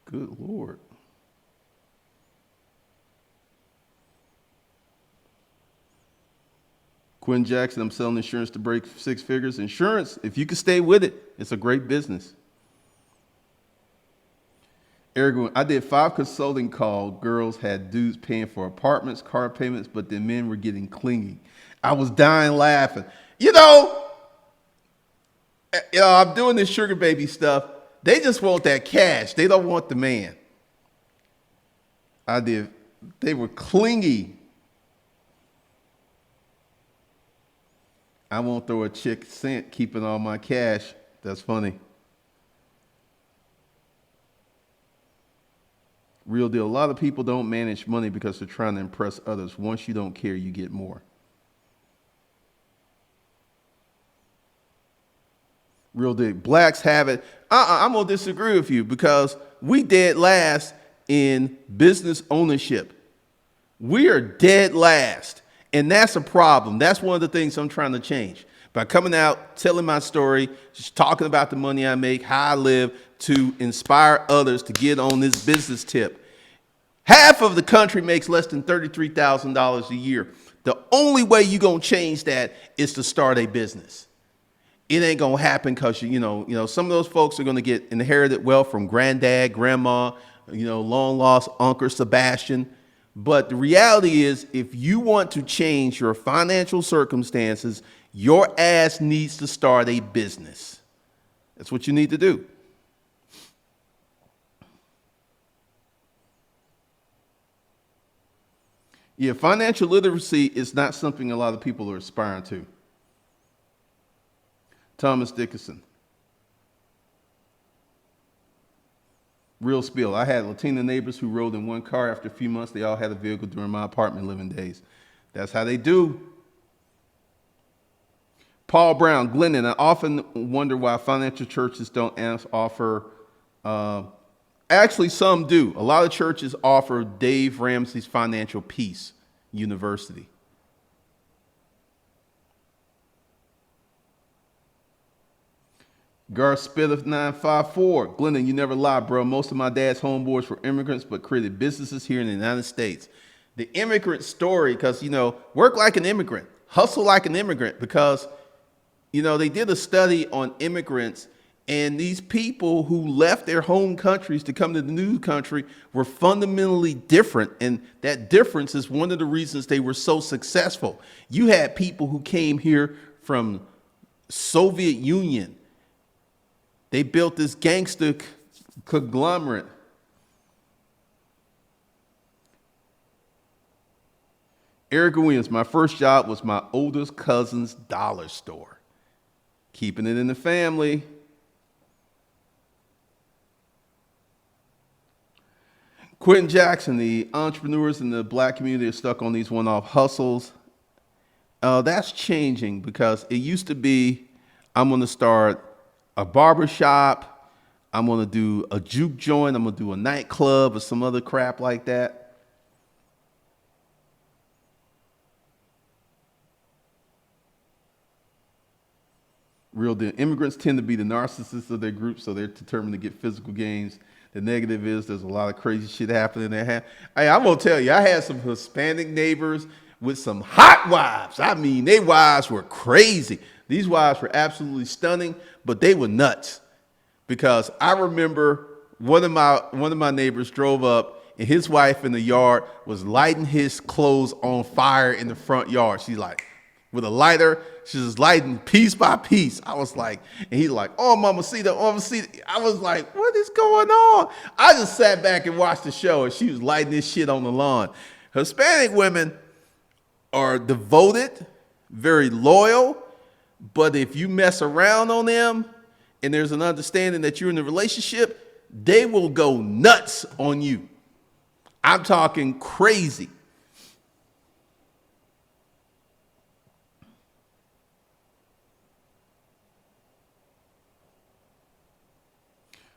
Good Lord. Quinn Jackson, I'm selling insurance to break six figures. Insurance, if you can stay with it, it's a great business. Eric, I did 5 consulting calls. Girls had dudes paying for apartments, car payments, but the men were getting clingy. I was dying laughing. I'm doing this sugar baby stuff. They just want that cash. They don't want the man. They were clingy. I won't throw a chick cent keeping all my cash. That's funny. Real deal. A lot of people don't manage money because they're trying to impress others. Once you don't care, you get more. Real deal. Blacks have it. I'm going to disagree with you because we dead last in business ownership. We are dead last. And that's a problem. That's one of the things I'm trying to change. By coming out, telling my story, just talking about the money I make, how I live, to inspire others to get on this business tip. Half of the country makes less than $33,000 a year. The only way you're going to change that is to start a business. It ain't going to happen because, some of those folks are going to get inherited wealth from granddad, grandma, long lost Uncle Sebastian. But the reality is, if you want to change your financial circumstances, your ass needs to start a business. That's what you need to do. Yeah, financial literacy is not something a lot of people are aspiring to. Thomas Dickinson. Real spill. I had Latina neighbors who rode in one car. After a few months, they all had a vehicle during my apartment living days. That's how they do. Paul Brown, Glennon, I often wonder why financial churches don't offer, actually some do. A lot of churches offer Dave Ramsey's Financial Peace University. Garth Spitter 954. Glennon, you never lie, bro. Most of my dad's homeboys were immigrants, but created businesses here in the United States. The immigrant story, because, work like an immigrant, hustle like an immigrant, because, they did a study on immigrants, and these people who left their home countries to come to the new country were fundamentally different. And that difference is one of the reasons they were so successful. You had people who came here from Soviet Union. They built this gangster conglomerate. Erica Williams, my first job was my oldest cousin's dollar store. Keeping it in the family. Quentin Jackson, the entrepreneurs in the black community are stuck on these one-off hustles. That's changing because it used to be, I'm going to start a barber shop, I'm going to do a juke joint, I'm going to do a nightclub or some other crap like that. Real deal. Immigrants tend to be the narcissists of their group, so they're determined to get physical gains. The negative is there's a lot of crazy shit happening there. Hey, I'm going to tell you, I had some Hispanic neighbors with some hot wives. I mean, their wives were crazy. These wives were absolutely stunning, but they were nuts. Because I remember one of my neighbors drove up, and his wife in the yard was lighting his clothes on fire in the front yard. She's like, with a lighter, she's just lighting piece by piece. I was like, and he's like, oh, mamacita, oh, mamacita. I was like, what is going on? I just sat back and watched the show, and she was lighting this shit on the lawn. Hispanic women are devoted, very loyal, but if you mess around on them and there's an understanding that you're in a relationship, they will go nuts on you. I'm talking crazy.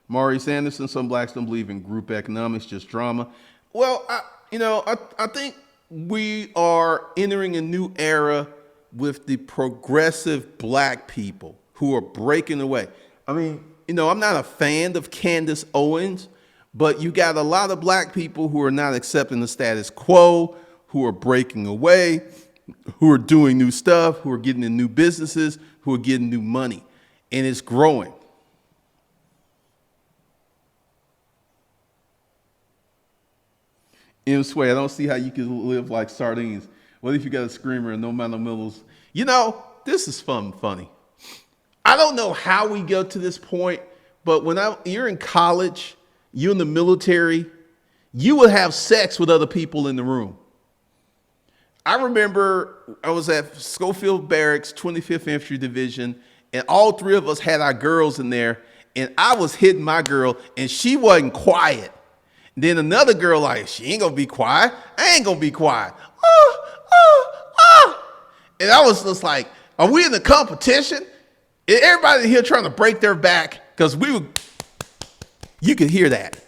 Maurice Anderson, some blacks don't believe in group economics, just drama. Well, I think we are entering a new era with the progressive black people who are breaking away. I mean, I'm not a fan of Candace Owens, but you got a lot of black people who are not accepting the status quo, who are breaking away. who are doing new stuff, who are getting in new businesses, who are getting new money, and it's growing. In Sway, I don't see how you can live like sardines. What if you got a screamer and no fundamentals? You know, this is funny. I don't know how we go to this point, but you're in college, you're in the military, you will have sex with other people in the room. I remember I was at Schofield Barracks, 25th Infantry Division, and all three of us had our girls in there, and I was hitting my girl, and she wasn't quiet. Then another girl like, she ain't gonna be quiet. I ain't gonna be quiet. And I was just like, are we in the competition? And everybody here trying to break their back because you could hear that.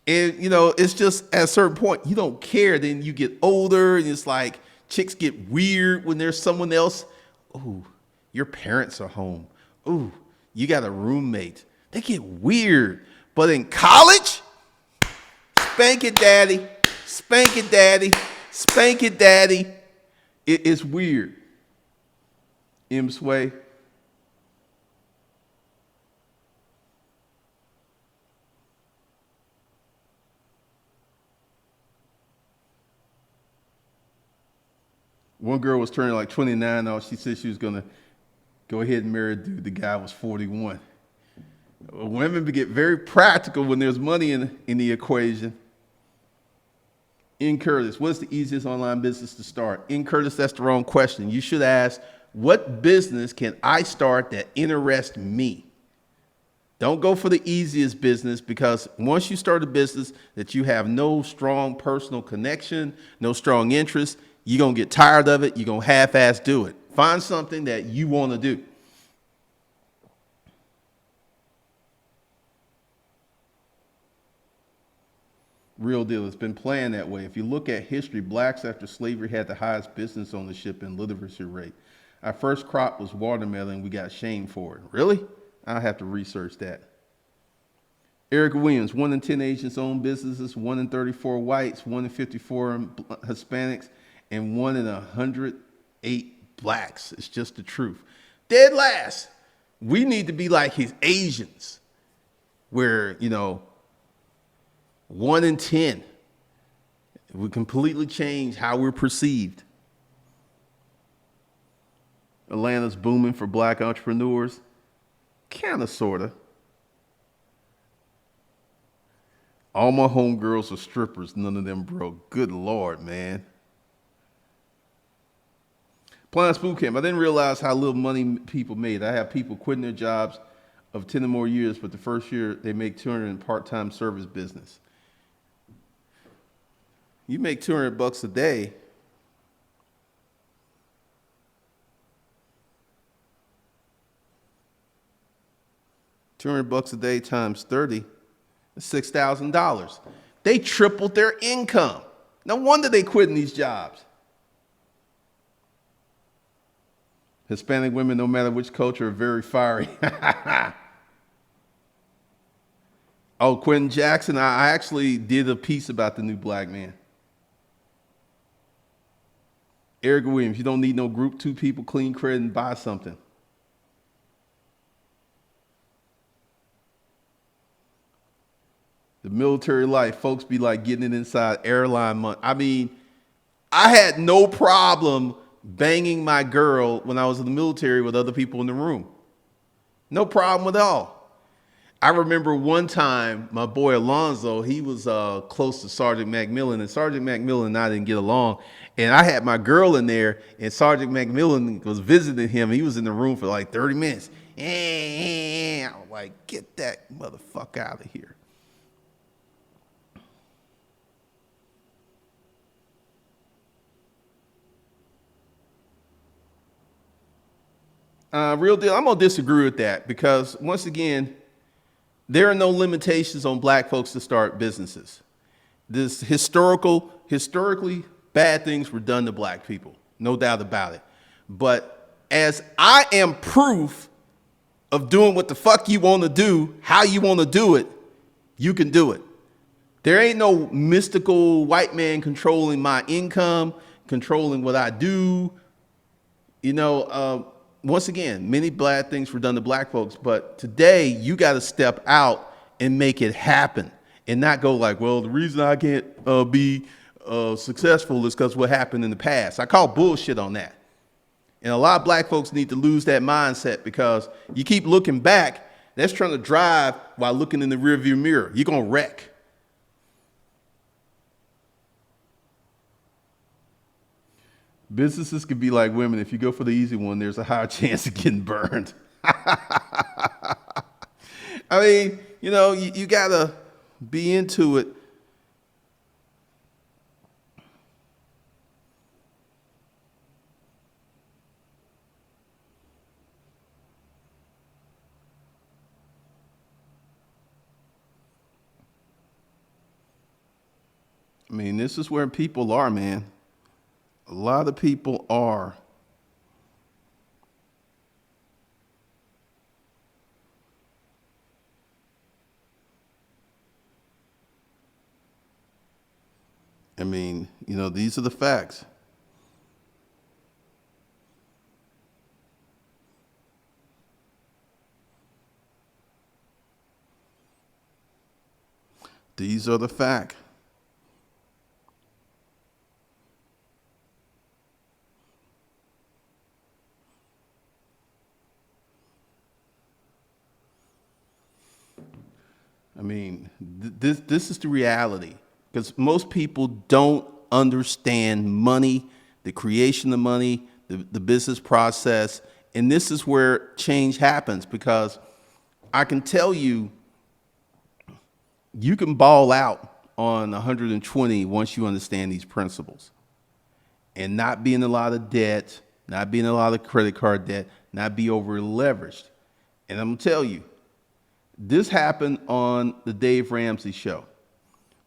And, you know, it's just at a certain point, you don't care. Then you get older and it's like chicks get weird when there's someone else. Ooh, your parents are home. Ooh, you got a roommate. They get weird. But in college, spank it, daddy. Spank it, daddy. Spank it, daddy. It's weird. M. Sway. One girl was turning like 29 now. She said she was going to go ahead and marry a dude. The guy was 41. Women get very practical when there's money in the equation. In Curtis, what's the easiest online business to start? In Curtis, that's the wrong question. You should ask, what business can I start that interests me? Don't go for the easiest business, because once you start a business that you have no strong personal connection, no strong interest, you're going to get tired of it. You're going to half-ass do it. Find something that you want to do. Real deal. It's been playing that way. If you look at history, blacks after slavery had the highest business ownership and literacy rate. Our first crop was watermelon. We got shamed for it. Really? I'll have to research that. Eric Williams, 1 in 10 Asians own businesses, 1 in 34 whites, 1 in 54 Hispanics, and 1 in 108 blacks. It's just the truth. Dead last. We need to be like his Asians, where, you know, 1 in 10. We completely change how we're perceived. Atlanta's booming for black entrepreneurs. Kind of, sort of. All my homegirls are strippers. None of them broke. Good Lord, man. Plans Boot Camp. I didn't realize how little money people made. I have people quitting their jobs of 10 or more years, but the first year they make 200 in part-time service business. You make $200 a day. $200 a day times 30, that's $6,000. They tripled their income. No wonder they quitting these jobs. Hispanic women, no matter which culture, are very fiery. Oh, Quentin Jackson, I actually did a piece about the new black man. Eric Williams, you don't need no group, 2 people, clean credit, and buy something. The military life, folks be like getting it inside airline money. I mean, I had no problem banging my girl when I was in the military with other people in the room. No problem at all. I remember one time, my boy Alonzo, he was close to Sergeant McMillan, and Sergeant McMillan and I didn't get along. And I had my girl in there, and Sergeant McMillan was visiting him. He was in the room for like 30 minutes. I was like, get that motherfucker out of here. Real deal, I'm going to disagree with that, because once again, there are no limitations on black folks to start businesses. This historically, bad things were done to black people, no doubt about it. But as I am proof of doing what the fuck you want to do, how you want to do it, you can do it. There ain't no mystical white man controlling my income, controlling what I do. Once again, many bad things were done to black folks, but today you got to step out and make it happen and not go like, well, the reason I can't be successful is because what happened in the past. I call bullshit on that. And a lot of black folks need to lose that mindset because you keep looking back. That's trying to drive while looking in the rearview mirror. You're going to wreck. Businesses could be like women. If you go for the easy one, there's a higher chance of getting burned. I mean, you got to be into it. I mean, this is where people are, man. A lot of people are. I mean, these are the facts. These are the facts. I mean, this is the reality because most people don't understand money, the creation of money, the business process. And this is where change happens because I can tell you, you can ball out on 120 once you understand these principles and not be in a lot of debt, not be in a lot of credit card debt, not be over leveraged. And I'm gonna tell you, this happened on the Dave Ramsey show.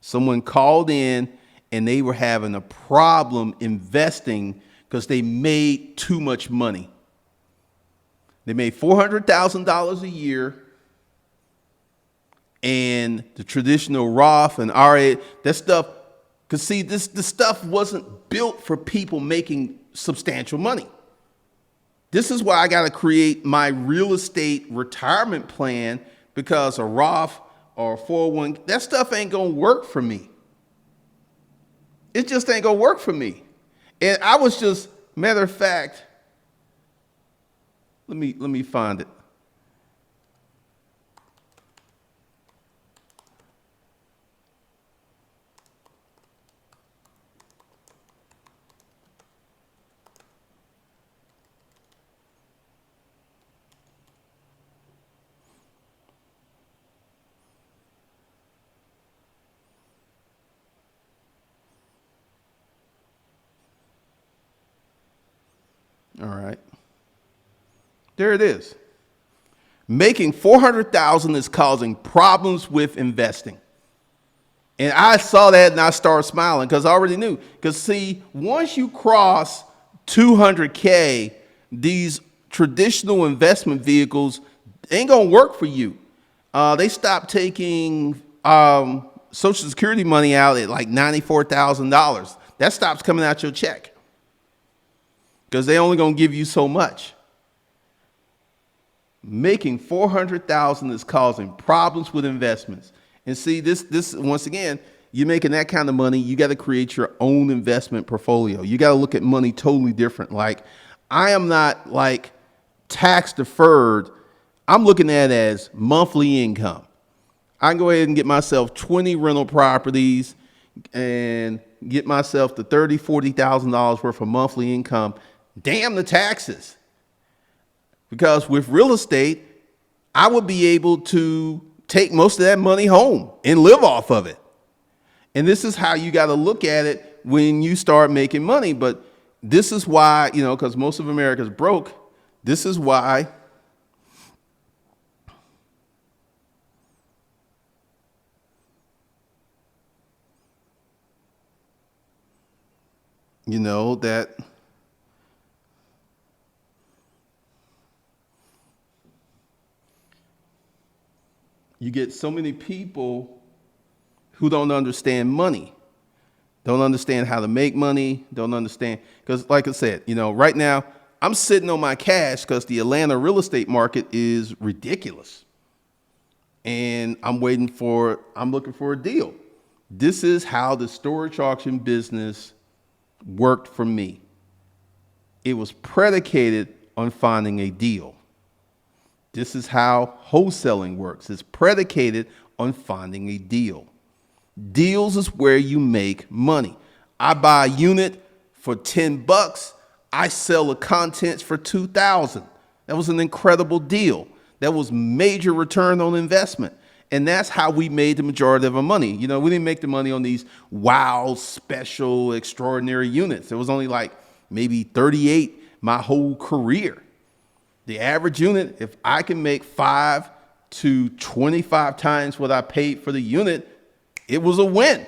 Someone called in and they were having a problem investing because they made too much money. They made $400,000 a year, and the traditional Roth and RA, that stuff, because see, this stuff wasn't built for people making substantial money. This is why I got to create my real estate retirement plan, because a Roth or a 401, that stuff ain't going to work for me. It just ain't going to work for me. And I was just, matter of fact, let me find it. All right. There it is. Making $400,000 is causing problems with investing. And I saw that and I started smiling because I already knew. Because see, once you cross 200K, these traditional investment vehicles ain't going to work for you. They stopped taking Social Security money out at like $94,000. That stops coming out your check because they only going to give you so much. Making $400,000 is causing problems with investments. And see, this once again, you're making that kind of money, you got to create your own investment portfolio. You got to look at money totally different. Like, I am not like tax deferred. I'm looking at it as monthly income. I can go ahead and get myself 20 rental properties and get myself to $30,000, $40,000 worth of monthly income. Damn the taxes. Because with real estate, I would be able to take most of that money home and live off of it. And this is how you got to look at it when you start making money. But this is why, because most of America is broke. This is why that you get so many people who don't understand money. Don't understand how to make money. Don't understand. Because like I said, right now I'm sitting on my cash because the Atlanta real estate market is ridiculous. And I'm looking for a deal. This is how the storage auction business worked for me. It was predicated on finding a deal. This is how wholesaling works. It's predicated on finding a deal. Deals is where you make money. I buy a unit for $10. I sell the contents for $2,000. That was an incredible deal. That was major return on investment. And that's how we made the majority of our money. We didn't make the money on these wow, special, extraordinary units. It was only like maybe 38 my whole career. The average unit, if I can make 5 to 25 times what I paid for the unit, it was a win.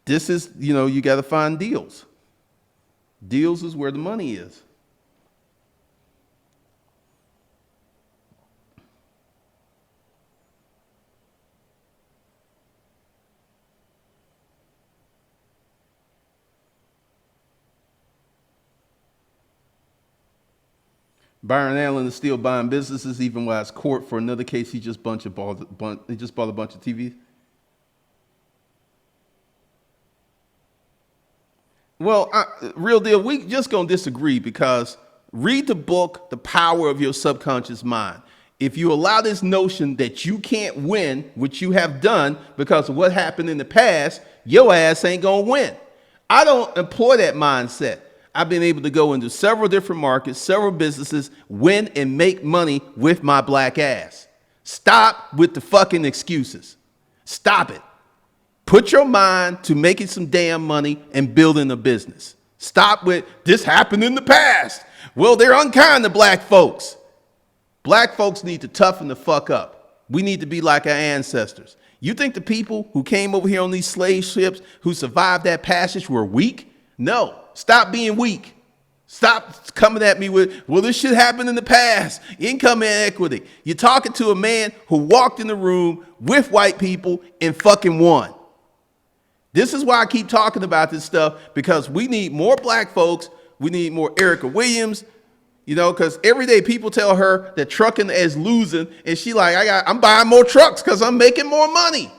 This is, you got to find deals. Deals is where the money is. Byron Allen is still buying businesses even while it's court for another case. He just bought a bunch of TVs. Well, real deal, we just gonna disagree because read the book, The Power of Your Subconscious Mind. If you allow this notion that you can't win, which you have done because of what happened in the past, your ass ain't gonna win. I don't employ that mindset. I've been able to go into several different markets, several businesses, win and make money with my black ass. Stop with the fucking excuses. Stop it. Put your mind to making some damn money and building a business. Stop with this happened in the past. Well, they're unkind to black folks. Black folks need to toughen the fuck up. We need to be like our ancestors. You think the people who came over here on these slave ships who survived that passage were weak? No. Stop being weak. Stop coming at me with, well, this shit happened in the past. Income inequity. You're talking to a man who walked in the room with white people and fucking won. This is why I keep talking about this stuff, because we need more black folks. We need more Erica Williams, because every day people tell her that trucking is losing. And she like, I'm buying more trucks because I'm making more money.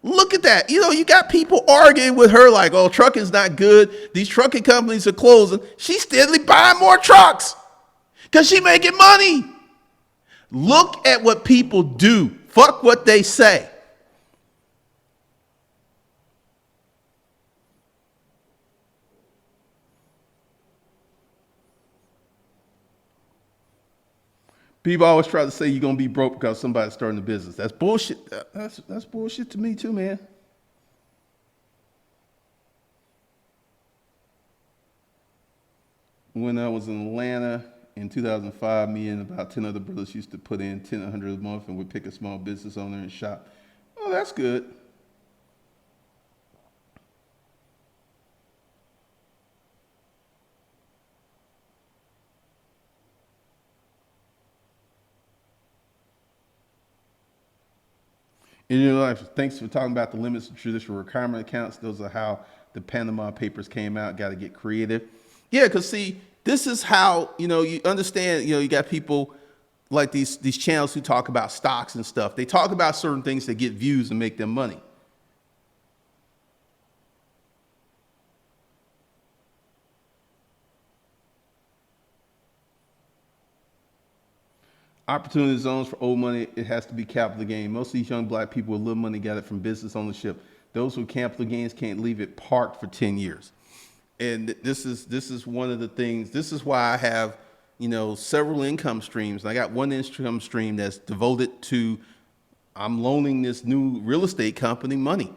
Look at that. You got people arguing with her like, oh, trucking's not good. These trucking companies are closing. She's steadily buying more trucks because she's making money. Look at what people do. Fuck what they say. People always try to say you're going to be broke because somebody's starting a business. That's bullshit. That's bullshit to me too, man. When I was in Atlanta in 2005, me and about 10 other brothers used to put in $1,000 a month and we'd pick a small business owner and shop. Oh, that's good. In your life, thanks for talking about the limits of traditional retirement accounts. Those are how the Panama Papers came out. Got to get creative. Yeah, because see, this is how, you understand, you got people like these channels who talk about stocks and stuff. They talk about certain things that get views and make them money. Opportunity zones for old money, it has to be capital gain. Most of these young black people with little money got it from business ownership. Those with capital gains can't leave it parked for 10 years. And this is one of the things, this is why I have, several income streams. I got one income stream that's devoted to, I'm loaning this new real estate company money.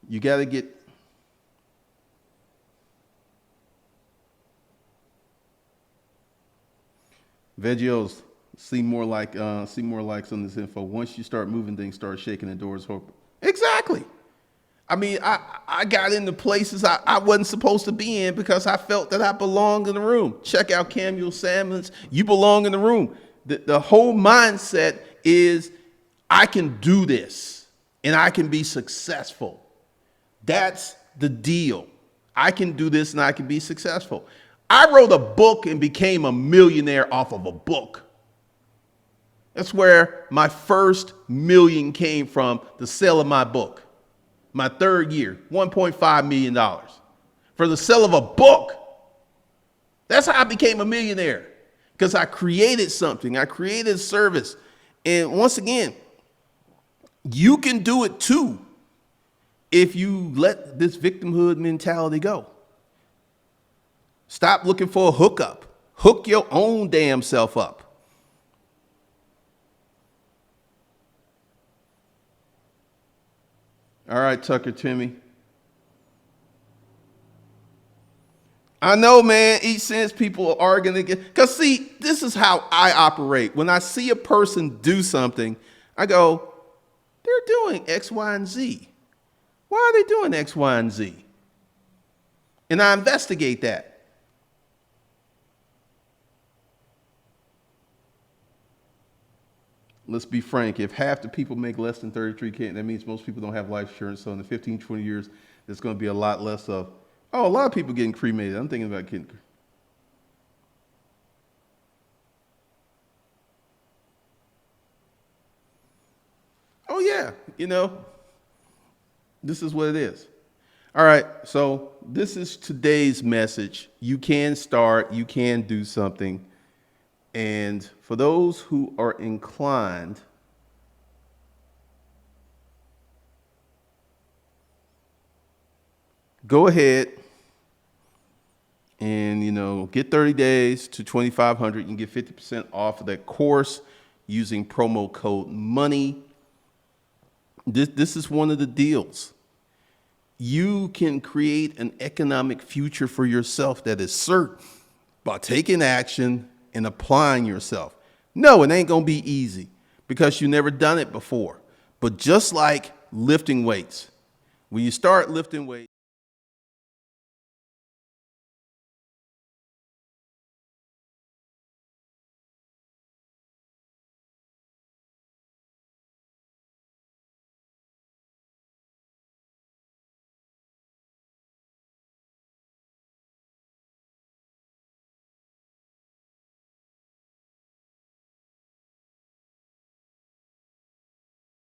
You got to get, Vegios, see more likes on this info. Once you start moving things, start shaking the doors open. Exactly. I mean, I got into places I wasn't supposed to be in because I felt that I belonged in the room. Check out Camuel Salmon's You Belong in the Room. The whole mindset is I can do this. and I can be successful. That's the deal. I can do this and I can be successful. I wrote a book and became a millionaire off of a book. That's where my first million came from, the sale of my book. My third year, $1.5 million for the sale of a book. That's how I became a millionaire, because I created something. I created a service. And once again, you can do it too if you let this victimhood mentality go. Stop looking for a hookup. Hook your own damn self up. All right, Tucker Timmy. I know, man, each sense people are arguing again. Because, see, this is how I operate. When I see a person do something, I go, they're doing X, Y, and Z. Why are they doing X, Y, and Z? And I investigate that. Let's be frank. If half the people make less than 33K, that means most people don't have life insurance. So in the 15, 20 years, there's going to be a lot less of, oh, a lot of people getting cremated. I'm thinking about getting. Oh, yeah. This is what it is. All right. So this is today's message. You can start. You can do something. And for those who are inclined, go ahead and, get 30 days to 2,500. You can get 50% off of that course using promo code MONEY. This is one of the deals. You can create an economic future for yourself that is certain by taking action and applying yourself. No, it ain't going to be easy because you never done it before. But just like lifting weights, when you start lifting weights,